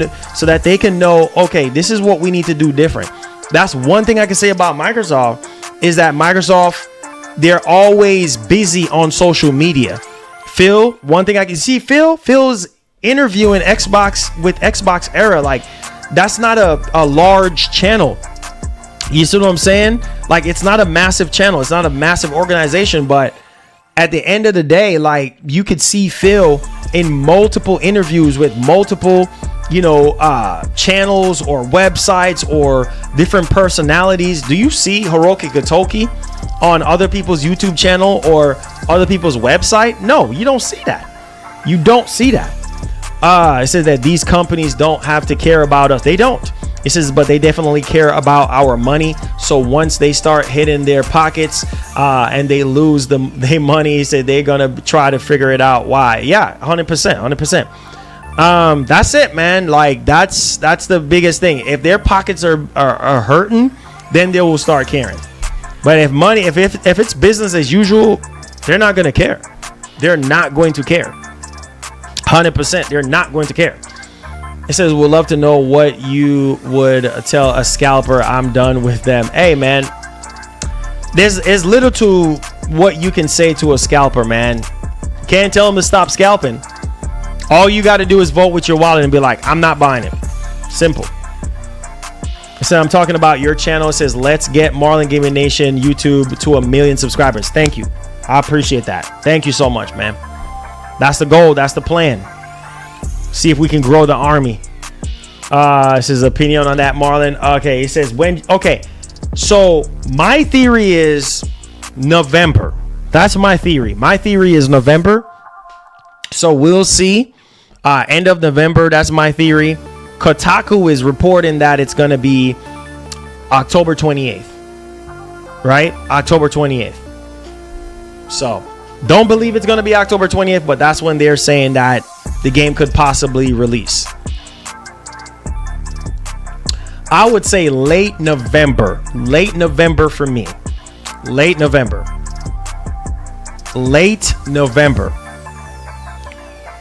know, okay, this is what we need to do different. That's one thing I can say about Microsoft, is that Microsoft, they're always busy on social media. Phil, one thing I can see, Phil's interviewing Xbox with Xbox Era. Like, that's not a large channel. You see what I'm saying? Like, it's not a massive channel. It's not a massive organization. But at the end of the day, like, you could see Phil in multiple interviews with multiple, channels or websites or different personalities. Do you see Hiroki Gotoki on other people's YouTube channel or other people's website? No, you don't see that. You don't see that. It says that these companies don't have to care about us. They don't. It says, but they definitely care about our money. So once they start hitting their pockets and they lose their money, he said they're gonna try to figure it out why. Yeah, 100%. That's it, man. Like, that's the biggest thing. If their pockets are hurting, then they will start caring. But if it's business as usual, they're not gonna care. They're not going to care. 100%. They're not going to care. It says, we'd love to know what you would tell a scalper. I'm done with them. Hey, man, there's little to what you can say to a scalper, man. Can't tell them to stop scalping. All you got to do is vote with your wallet and be like, I'm not buying it. Simple. It said, I'm talking about your channel. It says, let's get Marlon Gaming Nation YouTube to 1 million subscribers. Thank you. I appreciate that. Thank you so much, man. That's the goal. That's the plan. See if we can grow the army. This is opinion on that, Marlon. Okay, it says so my theory is November. That's my theory. My theory is November. So we'll see. End of November. That's my theory. Kotaku is reporting that it's going to be October 28th. Right? October 28th. So don't believe it's going to be October 20th, but that's when they're saying that the game could possibly release. I would say late November. Late November for me. Late November.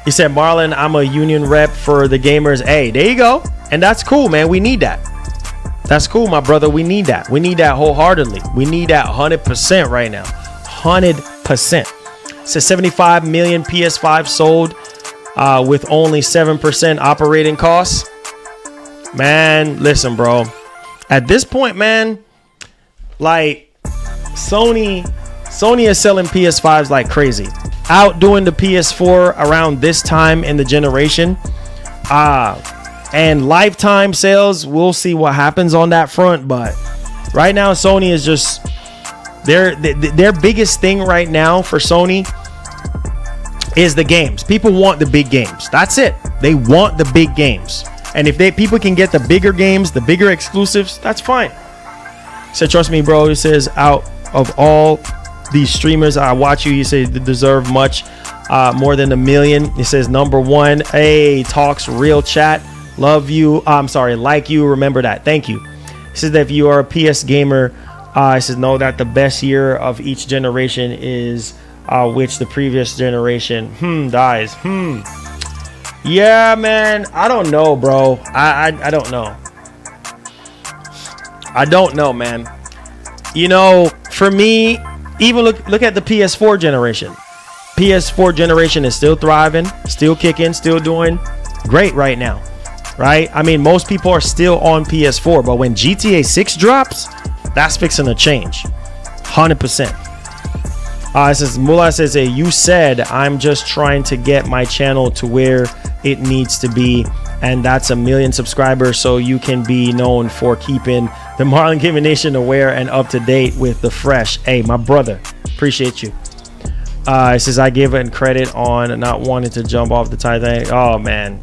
He said, Marlon, I'm a union rep for the gamers. Hey, there you go. And that's cool, man. We need that. That's cool, my brother. We need that. We need that wholeheartedly. We need that 100% right now. 100%. It says 75 million PS5 sold with only 7% operating costs. Man, listen, bro. At this point, man, like Sony is selling PS5s like crazy, outdoing the PS4 around this time in the generation. And lifetime sales, we'll see what happens on that front. But right now, Sony is just their biggest thing right now for Sony is the games. People want the big games. That's it. They want the big games. And if people can get the bigger games, the bigger exclusives, that's fine. He said, trust me, bro. He says, out of all these streamers I watch you, say they deserve much more than 1 million. He says, number one, hey, talks real chat. Love you. I'm sorry, like you. Remember that. Thank you. He says that if you are a PS gamer, he says, know that the best year of each generation is which the previous generation dies. Yeah, man. I don't know, bro. I don't know. I don't know, man. You know, for me, even look at the PS4 generation. PS4 generation is still thriving, still kicking, still doing great right now. Right? I mean, most people are still on PS4, but when GTA 6 drops, that's fixing to change. 100%. It says, Mullah says, hey, you said I'm just trying to get my channel to where it needs to be, and that's 1 million subscribers, so you can be known for keeping the Marlon Gaming Nation aware and up to date with the fresh. Hey, my brother, appreciate you. It says, I give it credit on not wanting to jump off the Titanic. Oh, man.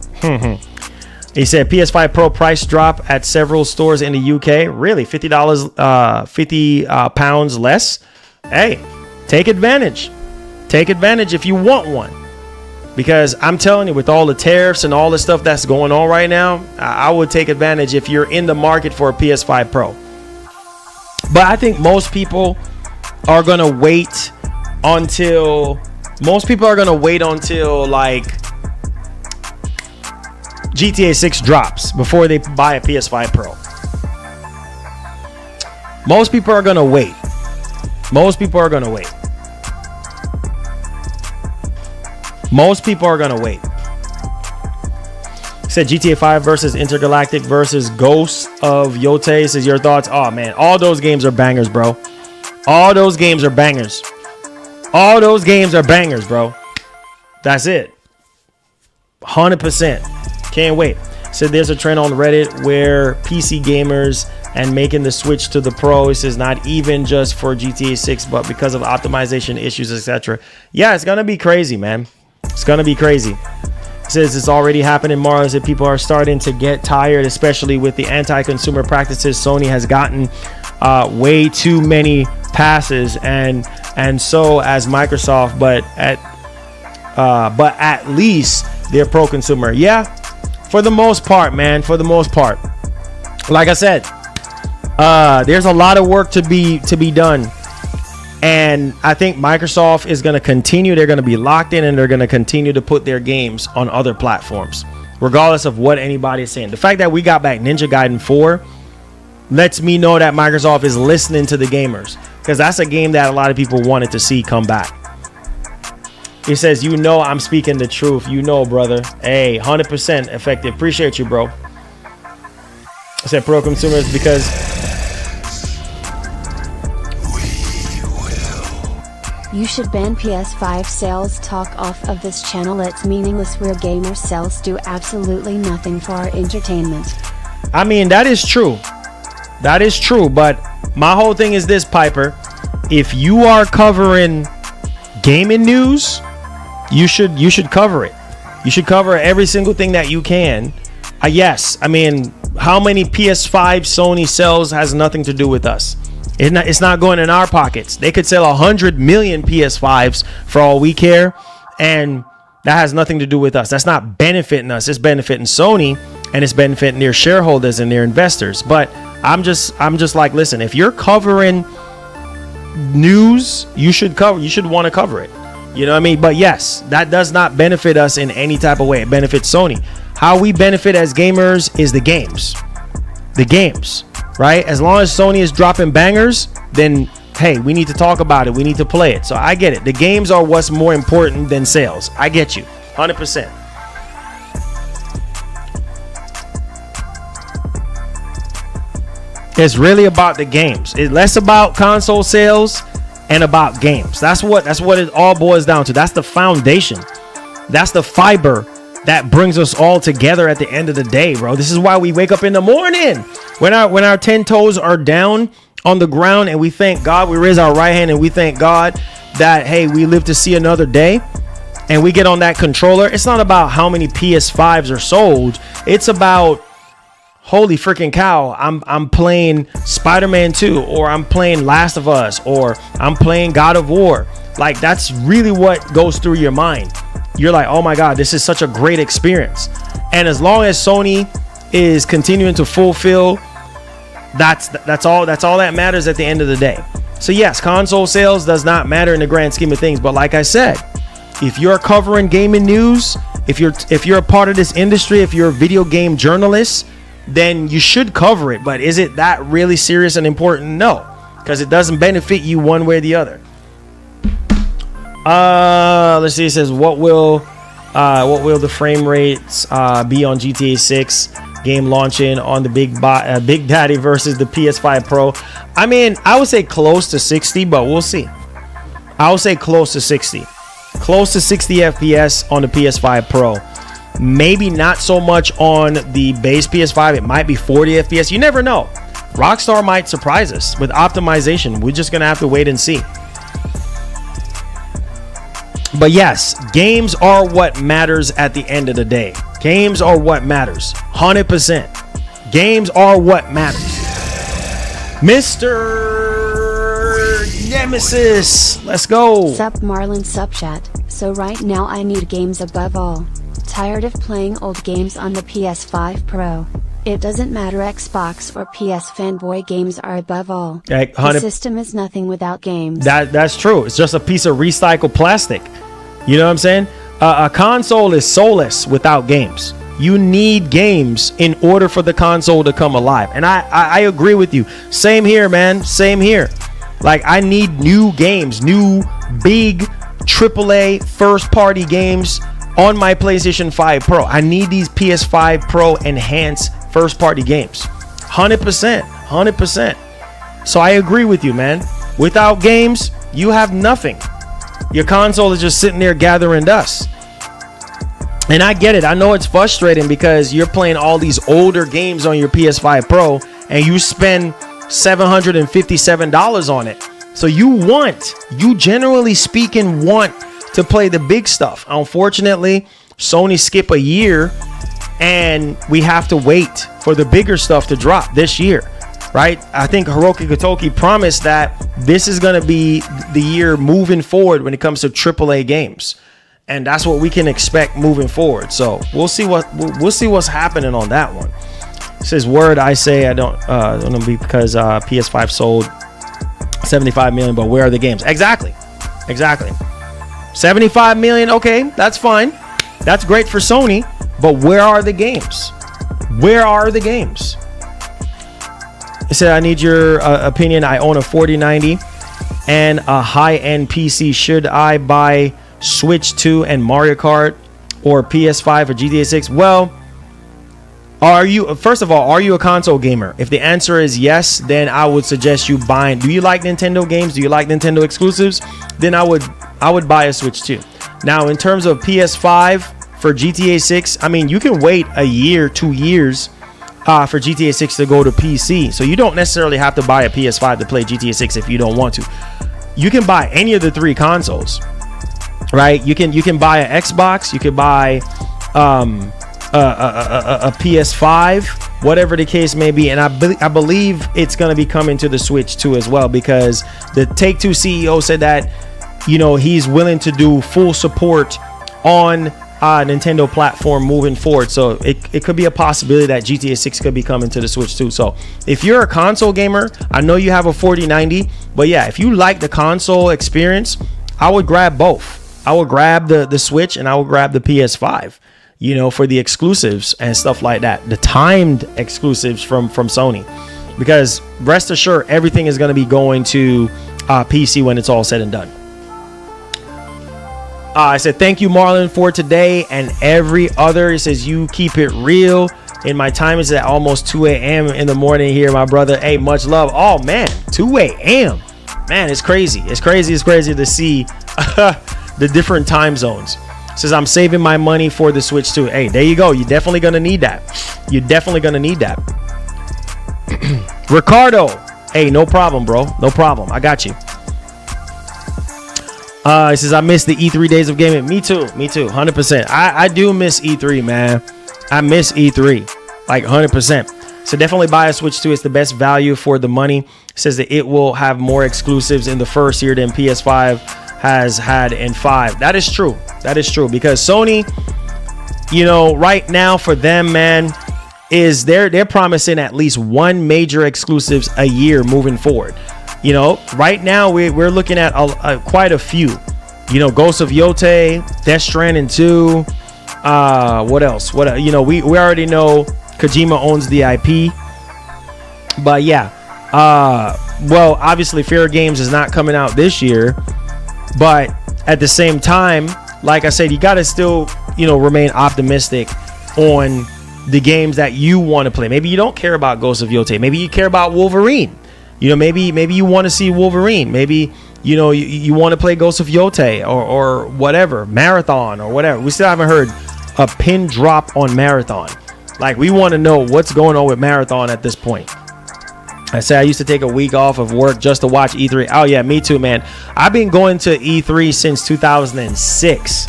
He said PS5 Pro price drop at several stores in the UK. Really? $50, 50 pounds less? Hey, take advantage. Take advantage if you want one. Because I'm telling you, with all the tariffs and all the stuff that's going on right now, I would take advantage if you're in the market for a PS5 Pro. But I think most people are going to wait until like GTA 6 drops before they buy a PS5 Pro. Most people are going to wait. Most people are going to wait. Most people are going to wait. Said GTA 5 versus Intergalactic versus Ghosts of Yote. Says your thoughts. Oh, man. All those games are bangers, bro. All those games are bangers. All those games are bangers, bro. That's it. 100%. Can't wait. Said there's a trend on Reddit where PC gamers and making the switch to the Pro. It says not even just for GTA 6, but because of optimization issues, etc. Yeah, it's gonna be crazy, man. It's gonna be crazy. It says it's already happening, Mars, that people are starting to get tired, especially with the anti-consumer practices. Sony has gotten way too many passes, and so as Microsoft, but at least they're pro-consumer. Yeah, for the most part, man. For the most part, like I said, there's a lot of work to be done. And I think Microsoft is going to continue. They're going to be locked in, and they're going to continue to put their games on other platforms, regardless of what anybody is saying. The fact that we got back Ninja Gaiden 4 lets me know that Microsoft is listening to the gamers, because that's a game that a lot of people wanted to see come back. He says, you know, I'm speaking the truth. You know, brother. Hey, 100% effective. Appreciate you, bro. I said pro consumers because you should ban PS5 sales talk off of this channel. It's meaningless. Real gamer sales do absolutely nothing for our entertainment. I mean, that is true. That is true. But my whole thing is this, Piper. If you are covering gaming news, you should cover it. You should cover every single thing that you can. Yes, I mean, how many PS5 Sony sells has nothing to do with us. It's not going in our pockets. They could sell 100 million PS5s for all we care, and that has nothing to do with us. That's not benefiting us. It's benefiting Sony, and it's benefiting their shareholders and their investors. But I'm just like, listen, if you're covering news, you should want to cover it. You know what I mean? But yes, that does not benefit us in any type of way. It benefits Sony. How we benefit as gamers is the games. The games, right? As long as Sony is dropping bangers, then hey, we need to talk about it. We need to play it. So I get it. The games are what's more important than sales. I get you. 100%. It's really about the games. It's less about console sales and about games. That's what it all boils down to. That's the foundation. That's the fiber that brings us all together at the end of the day, bro. This is why we wake up in the morning when our 10 toes are down on the ground and we thank God. We raise our right hand and we thank God that, hey, we live to see another day. And we get on that controller. It's not about how many PS5s are sold. It's about, holy freaking cow, I'm playing Spider-Man 2, or I'm playing Last of Us, or I'm playing God of War. Like, that's really what goes through your mind. You're like, oh my God, this is such a great experience. And as long as Sony is continuing to fulfill, that's all that matters at the end of the day. So yes, console sales does not matter in the grand scheme of things. But like I said, if you're covering gaming news, if you're a part of this industry, if you're a video game journalist, then you should cover it. But is it that really serious and important? No, because it doesn't benefit you one way or the other. Let's see. It says, what will the frame rates be on GTA 6 game launching on the Big Daddy versus the PS5 Pro? I mean, I would say close to 60, but we'll see. I would say close to 60. Close to 60 FPS on the PS5 Pro. Maybe not so much on the base PS5. It might be 40 FPS. You never know. Rockstar might surprise us with optimization. We're just going to have to wait and see. But yes, games are what matters at the end of the day. Games are what matters. 100%. Games are what matters. Mr. Nemesis, let's go. Sup Marlon Sup chat. So right now I need games above all. Tired of playing old games on the PS5 Pro. It doesn't matter, Xbox or PS fanboy, games are above all. The system is nothing without games. That's true. It's just a piece of recycled plastic. You know what I'm saying? A console is soulless without games. You need games in order for the console to come alive. And I agree with you. Same here, man. Same here. Like, I need new games, new big AAA first party games on my PlayStation 5 Pro. I need these PS5 Pro enhanced first party games. 100%. 100%. So I agree with you, man. Without games, you have nothing. Your console is just sitting there gathering dust. And I get it. I know it's frustrating because you're playing all these older games on your PS5 Pro and you spend $757 on it. So you generally speaking want to play the big stuff. Unfortunately, Sony skip a year and we have to wait for the bigger stuff to drop this year, right? I think Hiroki Kotoki promised that this is going to be the year moving forward when it comes to AAA games. And that's what we can expect moving forward. So we'll see what's happening on that one. It says, word, I say I don't know, because PS5 sold 75 million, but where are the games? Exactly 75 million. Okay, that's fine, that's great for Sony, but where are the games? It said, I need your opinion. I own a 4090 and a high-end PC. Should I buy Switch 2 and Mario Kart, or PS5 or GTA 6? Well, are you a console gamer? If the answer is yes, then I would suggest you buying. Do you like Nintendo games? Do you like Nintendo exclusives? Then I would buy a Switch 2. Now, in terms of PS5 for GTA 6, I mean, you can wait a year, 2 years for GTA 6 to go to PC. So you don't necessarily have to buy a PS5 to play GTA 6 if you don't want to. You can buy any of the 3 consoles, right? You can buy an Xbox, you can buy a PS5, whatever the case may be. And I believe it's going to be coming to the Switch 2 as well, because the Take-Two CEO said that, you know, he's willing to do full support on Nintendo platform moving forward. So it could be a possibility that GTA 6 could be coming to the Switch 2. So if you're a console gamer, I know you have a 4090, but yeah, if you like the console experience, I would grab both. I would grab the Switch and I would grab the PS5, you know, for the exclusives and stuff like that, the timed exclusives from Sony, because rest assured everything is going to be going to PC when it's all said and done. I said thank you, Marlon, for today and every other. It says, you keep it real. In my time is at almost 2 a.m. in the morning here, my brother. Hey, much love. Oh man, 2 a.m. Man, it's crazy. It's crazy to see the different time zones. Says I'm saving my money for the Switch too. Hey, there you go. You're definitely gonna need that. You're definitely gonna need that. Ricardo, hey, no problem, bro. No problem. I got you. He says I miss the E3 days of gaming. Me too. 100%. I do miss E3, man. I miss E3 like 100%. So definitely buy a Switch 2. It's the best value for the money. It says that it will have more exclusives in the first year than PS5 has had in 5. That is true. Because Sony, you know, right now for them, man, is they're promising at least one major exclusives a year moving forward. You know, right now we're looking at quite a few. You know, Ghost of Yote, Death Stranding 2. What else? You know, we already know Kojima owns the IP. But yeah, well, obviously Fairgames is not coming out this year. But at the same time, like I said, you got to still, you know, remain optimistic on the games that you want to play. Maybe you don't care about Ghost of Yote. Maybe you care about Wolverine. You know, maybe you want to see Wolverine. Maybe, you know, you want to play Ghost of Yote or whatever, Marathon or whatever. We still haven't heard a pin drop on Marathon. Like, we want to know what's going on with Marathon at this point. I say I used to take a week off of work just to watch E3. Oh yeah, me too, man. I've been going to E3 since 2006.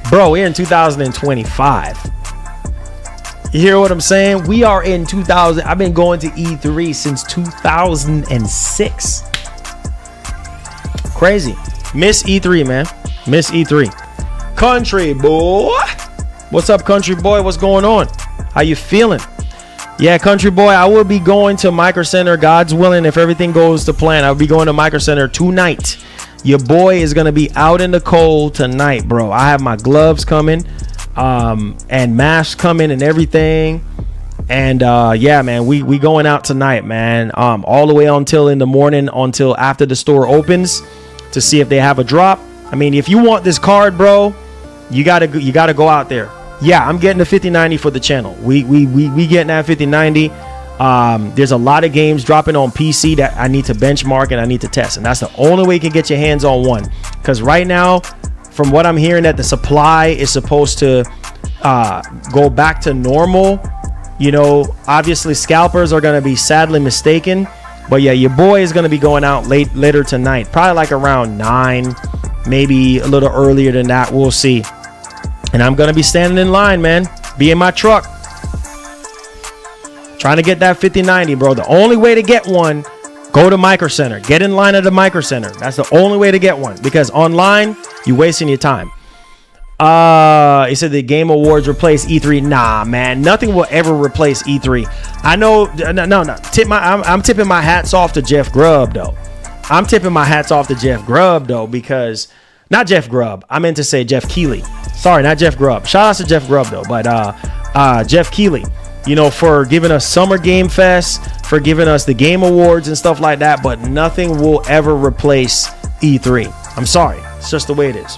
Bro, we're in 2025. You hear what I'm saying? We are in 2000. I've been going to E3 since 2006. Crazy. Miss E3, man. Miss E3. Country boy. What's up, country boy? What's going on? How you feeling? Yeah, country boy, I will be going to Micro Center, God's willing, if everything goes to plan. I'll be going to Micro Center tonight. Your boy is going to be out in the cold tonight, bro. I have my gloves coming, and masks coming and everything. And yeah, man, we going out tonight, man. All the way until in the morning, until after the store opens, to see if they have a drop. I mean, if you want this card, bro, you gotta go out there. Yeah, I'm getting the 5090 for the channel. We getting that 5090. There's a lot of games dropping on PC that I need to benchmark and I need to test, and that's the only way you can get your hands on one. Because right now, from what I'm hearing, that the supply is supposed to go back to normal. You know, obviously scalpers are going to be sadly mistaken, but yeah, your boy is going to be going out later tonight, probably like around 9, maybe a little earlier than that. We'll see. And I'm going to be standing in line, man. Be in my truck. Trying to get that 5090, bro. The only way to get one, go to Micro Center. Get in line at the Micro Center. That's the only way to get one. Because online, you're wasting your time. He said the Game Awards replace E3. Nah, man. Nothing will ever replace E3. I know. No. I'm tipping my hats off to Jeff Grubb, though. Because... Not Jeff Grubb. I meant to say Jeff Keighley. Sorry, not Jeff Grubb. Shout out to Jeff Grubb, though. But Jeff Keighley, you know, for giving us Summer Game Fest, for giving us the Game Awards and stuff like that. But nothing will ever replace E3. I'm sorry. It's just the way it is.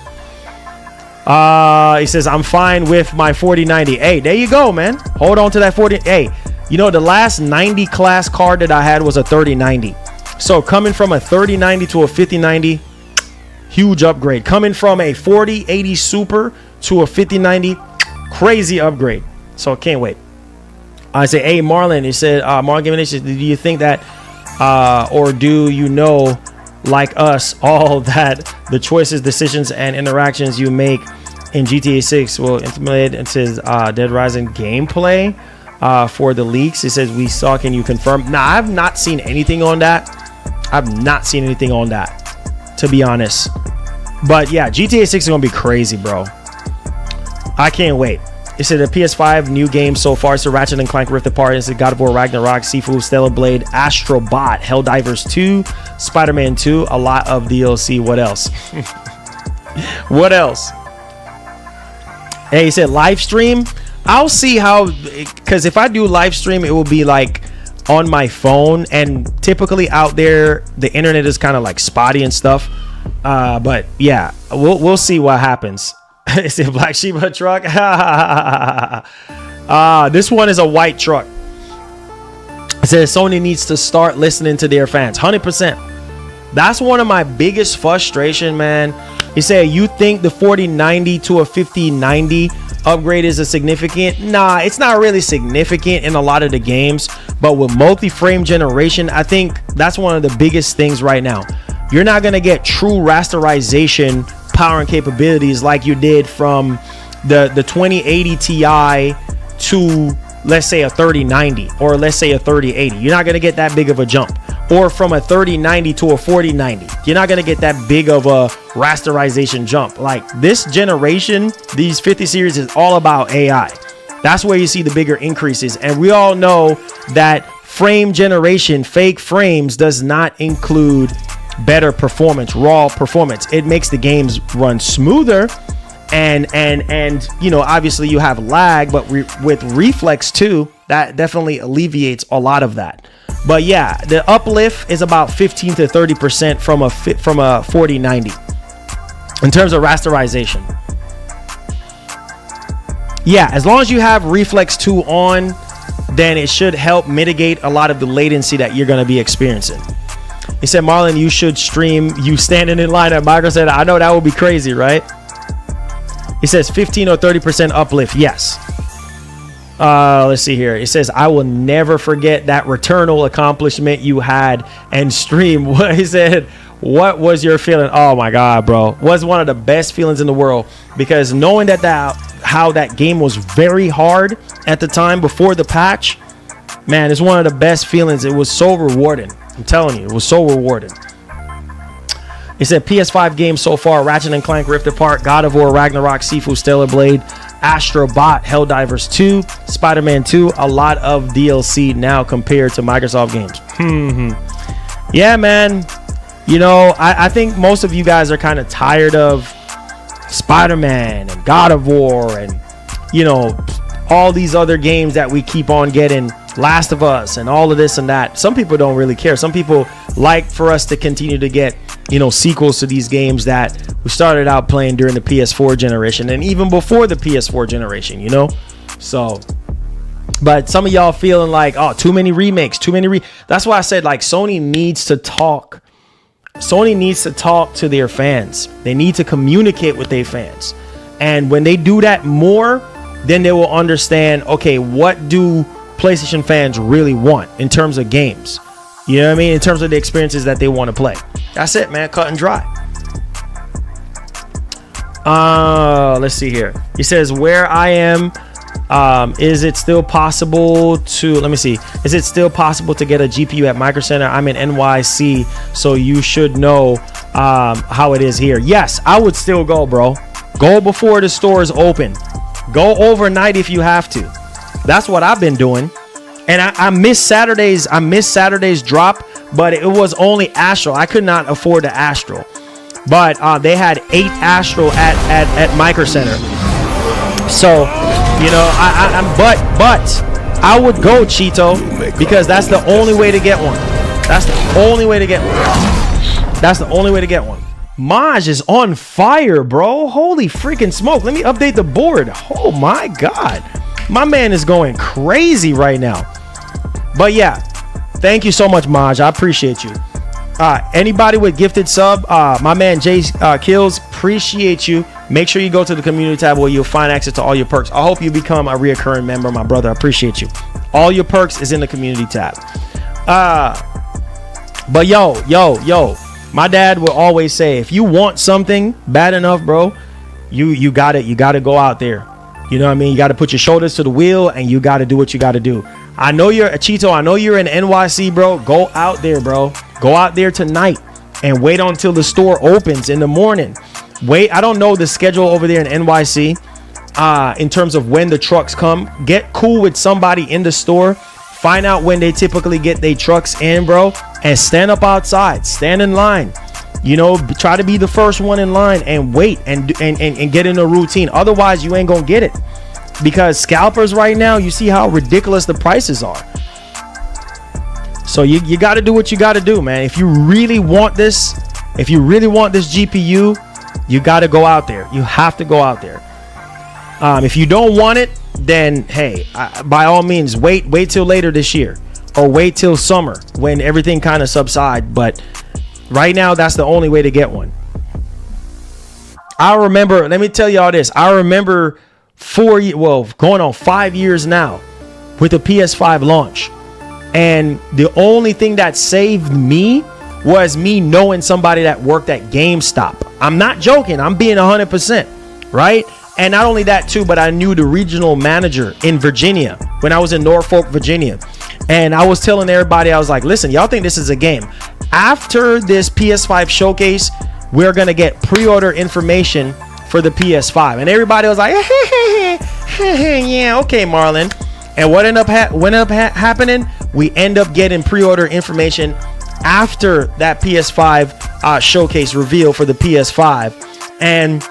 He says, I'm fine with my 4090. Hey, there you go, man. Hold on to that 40. Hey, you know, the last 90 class card that I had was a 3090. So coming from a 3090 to a 5090, huge upgrade. Coming from a 4080 Super to a 5090, crazy upgrade. So can't wait. I say, hey, Marlon, he said, Marlon Gaming Nation, do you think that, or do you know, like us, all that the choices, decisions, and interactions you make in GTA 6 will intimidate, it says, Dead Rising gameplay for the leaks? It says, we saw, can you confirm? Nah, I've not seen anything on that. To be honest. But yeah, GTA 6 is gonna be crazy, bro. I can't wait. It said the PS5 new game so far is the Ratchet and Clank Rift Apart. It's the God of War Ragnarok, Sifu, Stellar Blade, Astro Bot, Helldivers 2, Spider-Man 2, a lot of DLC. What else? What else? Hey, he said live stream. I'll see how, because if I do live stream, it will be like on my phone, and typically out there the internet is kind of like spotty and stuff, but yeah, we'll see what happens. It's a Black Sheba truck. This one is a white truck. It says Sony needs to start listening to their fans. 100%. That's one of my biggest frustration, man. He said, you think the 4090 to a 5090 upgrade is a significant? Nah, it's not really significant in a lot of the games, but with multi-frame generation, I think that's one of the biggest things right now. You're not going to get true rasterization power and capabilities like you did from the 2080 Ti to, let's say, a 3090 or let's say a 3080. You're not going to get that big of a jump. Or from a 3090 to a 4090. You're not going to get that big of a rasterization jump. Like this generation, these 50 series is all about AI. That's where you see the bigger increases. And we all know that frame generation, fake frames, does not include better performance, raw performance. It makes the games run smoother. And you know, obviously you have lag, but with reflex too, that definitely alleviates a lot of that. But yeah, the uplift is about 15 to 30% from a 4090 in terms of rasterization. Yeah, as long as you have reflex 2 on, then it should help mitigate a lot of the latency that you're going to be experiencing. He said, Marlon, you should stream you standing in line at Micro Center. I know that would be crazy, right? He says 15 or 30% uplift. Yes. Let's see here. It says, I will never forget that returnal accomplishment you had and stream. What he said, what was your feeling? Oh my God, bro. Was one of the best feelings in the world, because knowing how that game was very hard at the time before the patch, man, it's one of the best feelings. It was so rewarding. I'm telling you, it was so rewarding. It said PS5 games so far: Ratchet & Clank Rift Apart, God of War Ragnarok, Sifu Stellar Blade, Astro Bot, Helldivers 2, Spider-Man 2. A lot of DLC now compared to Microsoft games. Yeah, man. You know, I think most of you guys are kind of tired of Spider-Man and God of War and, you know, all these other games that we keep on getting, Last of Us and all of this and that. Some people don't really care. Some people like for us to continue to get, you know, sequels to these games that we started out playing during the PS4 generation and even before the PS4 generation, you know? So, but some of y'all feeling like, oh, too many remakes, that's why I said, like, Sony needs to talk to their fans. They need to communicate with their fans. And when they do that more, then they will understand, okay, what do PlayStation fans really want in terms of games? You know what I mean? In terms of the experiences that they want to play. That's it, man. Cut and dry. Let's see here. He says, where I am, is it still possible to, let me see. Is it still possible to get a GPU at Micro Center? I'm in NYC, so you should know how it is here. Yes, I would still go, bro. Go before the stores open. Go overnight if you have to. That's what I've been doing. And I missed Saturday's drop, but it was only Astro. I could not afford the Astro. But they had 8 Astro at Micro Center. So, you know, but I would go, Cheeto, because that's the only way to get one. That's the only way to get one. That's the only way to get one. Maj is on fire, bro. Holy freaking smoke. Let me update the board. Oh my God. My man is going crazy right now. But yeah, thank you so much, Maj. I appreciate you. Anybody with gifted sub, my man Jay Kills, appreciate you. Make sure you go to the community tab where you'll find access to all your perks. I hope you become a reoccurring member, my brother. I appreciate you. All your perks is in the community tab. But yo, my dad will always say, if you want something bad enough, bro, you got it. You got to go out there. You know what I mean? You got to put your shoulders to the wheel and you got to do what you got to do. I know you're a Cheeto. I know you're in NYC, bro. Go out there, bro. Go out there tonight and wait until the store opens in the morning. Wait, I don't know the schedule over there in NYC in terms of when the trucks come. Get cool with somebody in the store. Find out when they typically get their trucks in, bro, and stand up outside. Stand in line. You know, try to be the first one in line and wait and get in a routine. Otherwise, you ain't gonna get it. Because scalpers right now, you see how ridiculous the prices are. So you got to do what you got to do, man. If you really want this GPU, you got to go out there. You have to go out there. If you don't want it, then hey, by all means, wait till later this year, or wait till summer when everything kind of subside. But right now, that's the only way to get one. I remember, let me tell y'all this. I remember going on 5 years now with the PS5 launch. And the only thing that saved me was me knowing somebody that worked at GameStop. I'm not joking. I'm being 100%, right? And not only that too, but I knew the regional manager in Virginia when I was in Norfolk, Virginia. And I was telling everybody, I was like, listen, y'all think this is a game. After this PS5 showcase, we're going to get pre-order information for the PS5. And everybody was like, yeah, okay, Marlon. And what ended up happening? We end up getting pre-order information after that PS5 showcase reveal for the PS5. And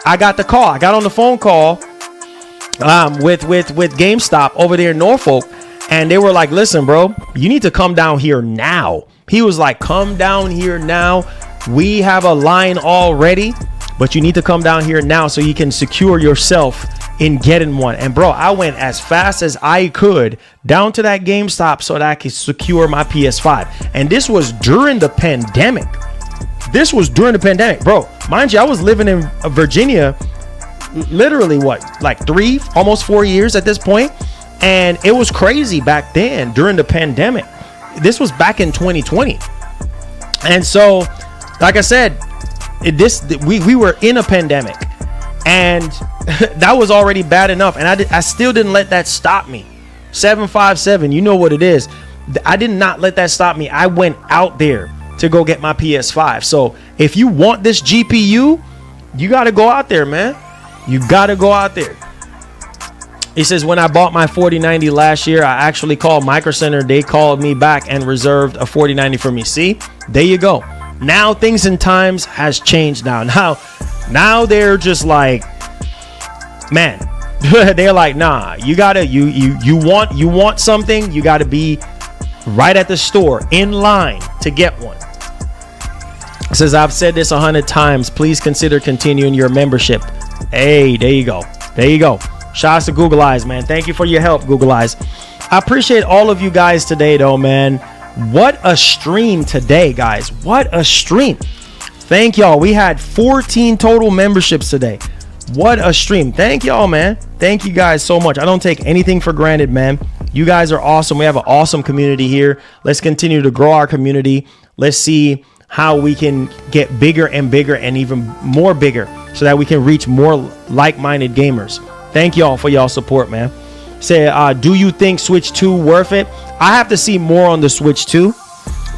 I got the call. I got on the phone call with GameStop over there in Norfolk. And they were like, listen, bro, you need to come down here now. He was like, come down here now. We have a line already, but you need to come down here now so you can secure yourself in getting one. And bro, I went as fast as I could down to that GameStop so that I could secure my PS5. And this was during the pandemic. Bro. Mind you, I was living in Virginia literally like 3, almost 4 years at this point. And it was crazy back then during the pandemic. This was back in 2020. And so, like I said, we were in a pandemic. And that was already bad enough. And I still didn't let that stop me. 757, you know what it is. I did not let that stop me. I went out there to go get my PS5. So if you want this GPU, you got to go out there, man. You got to go out there. He says, when I bought my 4090 last year, I actually called Micro Center. They called me back and reserved a 4090 for me. See, there you go. Now things and times has changed now they're just like, man, they're like, nah, you want something, you gotta be right at the store in line to get one. It says, I've said this 100 times, please consider continuing your membership. Hey, there you go. Shout out to Google Eyes, man. Thank you for your help, Google Eyes. I appreciate all of you guys today, though, man. What a stream today, guys. What a stream. Thank y'all. We had 14 total memberships today. What a stream. Thank y'all, man. Thank you guys so much. I don't take anything for granted, man. You guys are awesome. We have an awesome community here. Let's continue to grow our community. Let's see how we can get bigger and bigger and even more bigger so that we can reach more like-minded gamers. Thank y'all for y'all support, man. Say, do you think Switch 2 worth it? I have to see more on the Switch 2,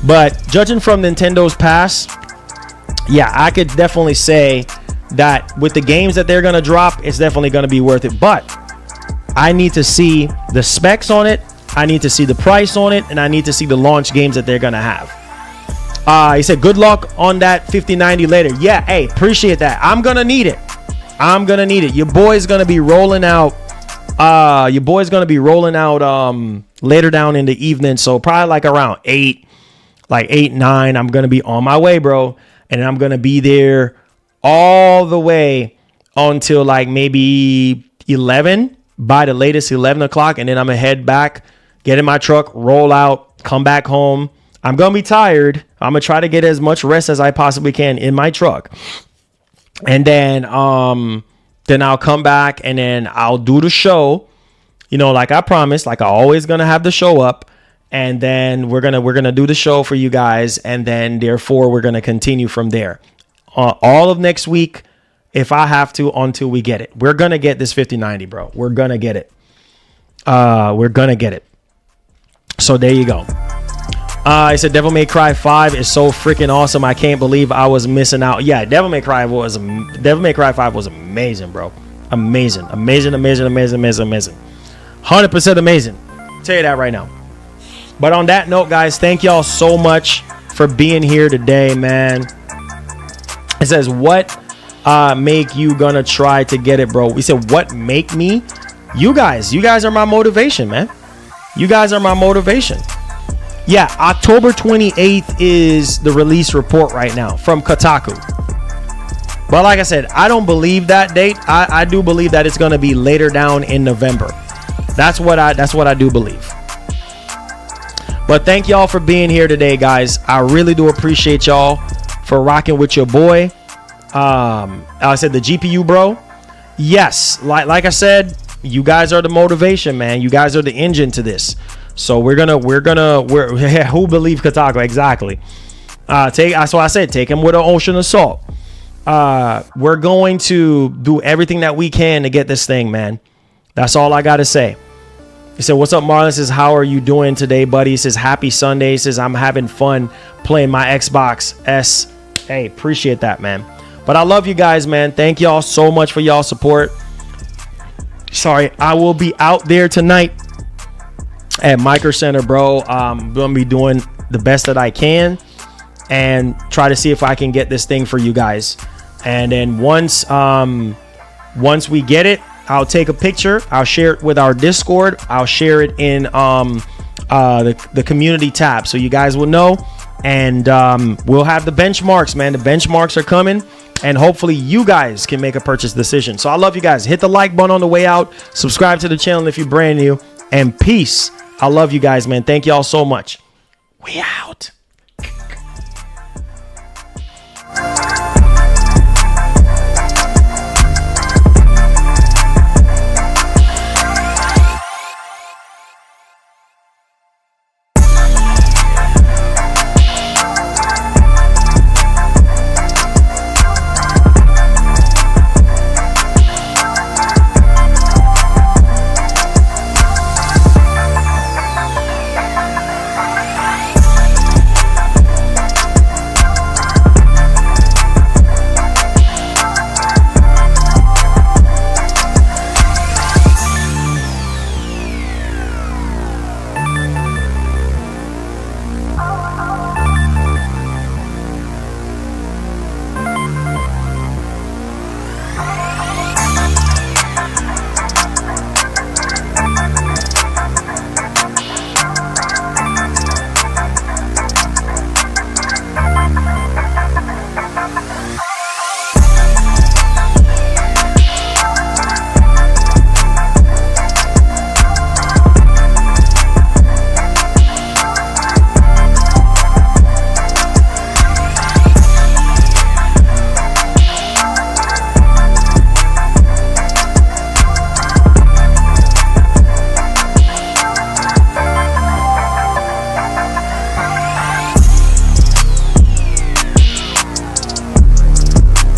but judging from Nintendo's past, yeah, I could definitely say that with the games that they're going to drop, it's definitely going to be worth it. But I need to see the specs on it. I need to see the price on it. And I need to see the launch games that they're going to have. He said, good luck on that 5090 later. Yeah, hey, appreciate that. I'm going to need it. Your boy's going to be rolling out. Later down in the evening. So probably like around 8, 9. I'm going to be on my way, bro. And I'm going to be there all the way until like maybe 11, by the latest 11 o'clock. And then I'm going to head back, get in my truck, roll out, come back home. I'm going to be tired. I'm going to try to get as much rest as I possibly can in my truck. And then I'll come back and then I'll do the show, like I promised, like I always going to have the show up. And then we're going to do the show for you guys. And then therefore we're going to continue from there. All of next week, if I have to, until we get it. We're going to get this 5090, bro. We're going to get it. So there you go. I said Devil May Cry 5 is so freaking awesome. I can't believe I was missing out. Yeah, Devil May Cry 5 was amazing, bro. Amazing. 100% amazing. I'll tell you that right now. But on that note, guys, thank y'all so much for being here today, man. It says, what make you gonna try to get it, bro? We said, what make me? You guys are my motivation, man. You guys are my motivation. Yeah, October 28th is the release report right now from Kotaku. But like I said, I don't believe that date. I do believe that it's going to be later down in November. That's what I do believe. But thank y'all for being here today, guys. I really do appreciate y'all for rocking with your boy. I said the GPU bro. Yes, like I said, you guys are the motivation, man. You guys are the engine to this. So we're who believe Kotaku exactly. That's why I said take him with an ocean of salt. We're going to do everything that we can to get this thing, man. That's all I gotta say. He said, what's up, Marlon? He says, how are you doing today, buddy? He says, happy Sunday. He says, I'm having fun playing my Xbox S. Hey, appreciate that, man. But I love you guys, man. Thank y'all so much for y'all support. Sorry, I will be out there tonight at Micro Center, bro. I'm gonna be doing the best that I can and try to see if I can get this thing for you guys. And then once we get it, I'll take a picture. I'll share it with our Discord. I'll share it in the community tab, so you guys will know. And we'll have the benchmarks, man. The benchmarks are coming, and hopefully you guys can make a purchase decision. So I love you guys. Hit the like button on the way out. Subscribe to the channel if you're brand new. And peace. I love you guys, man. Thank y'all so much. We out.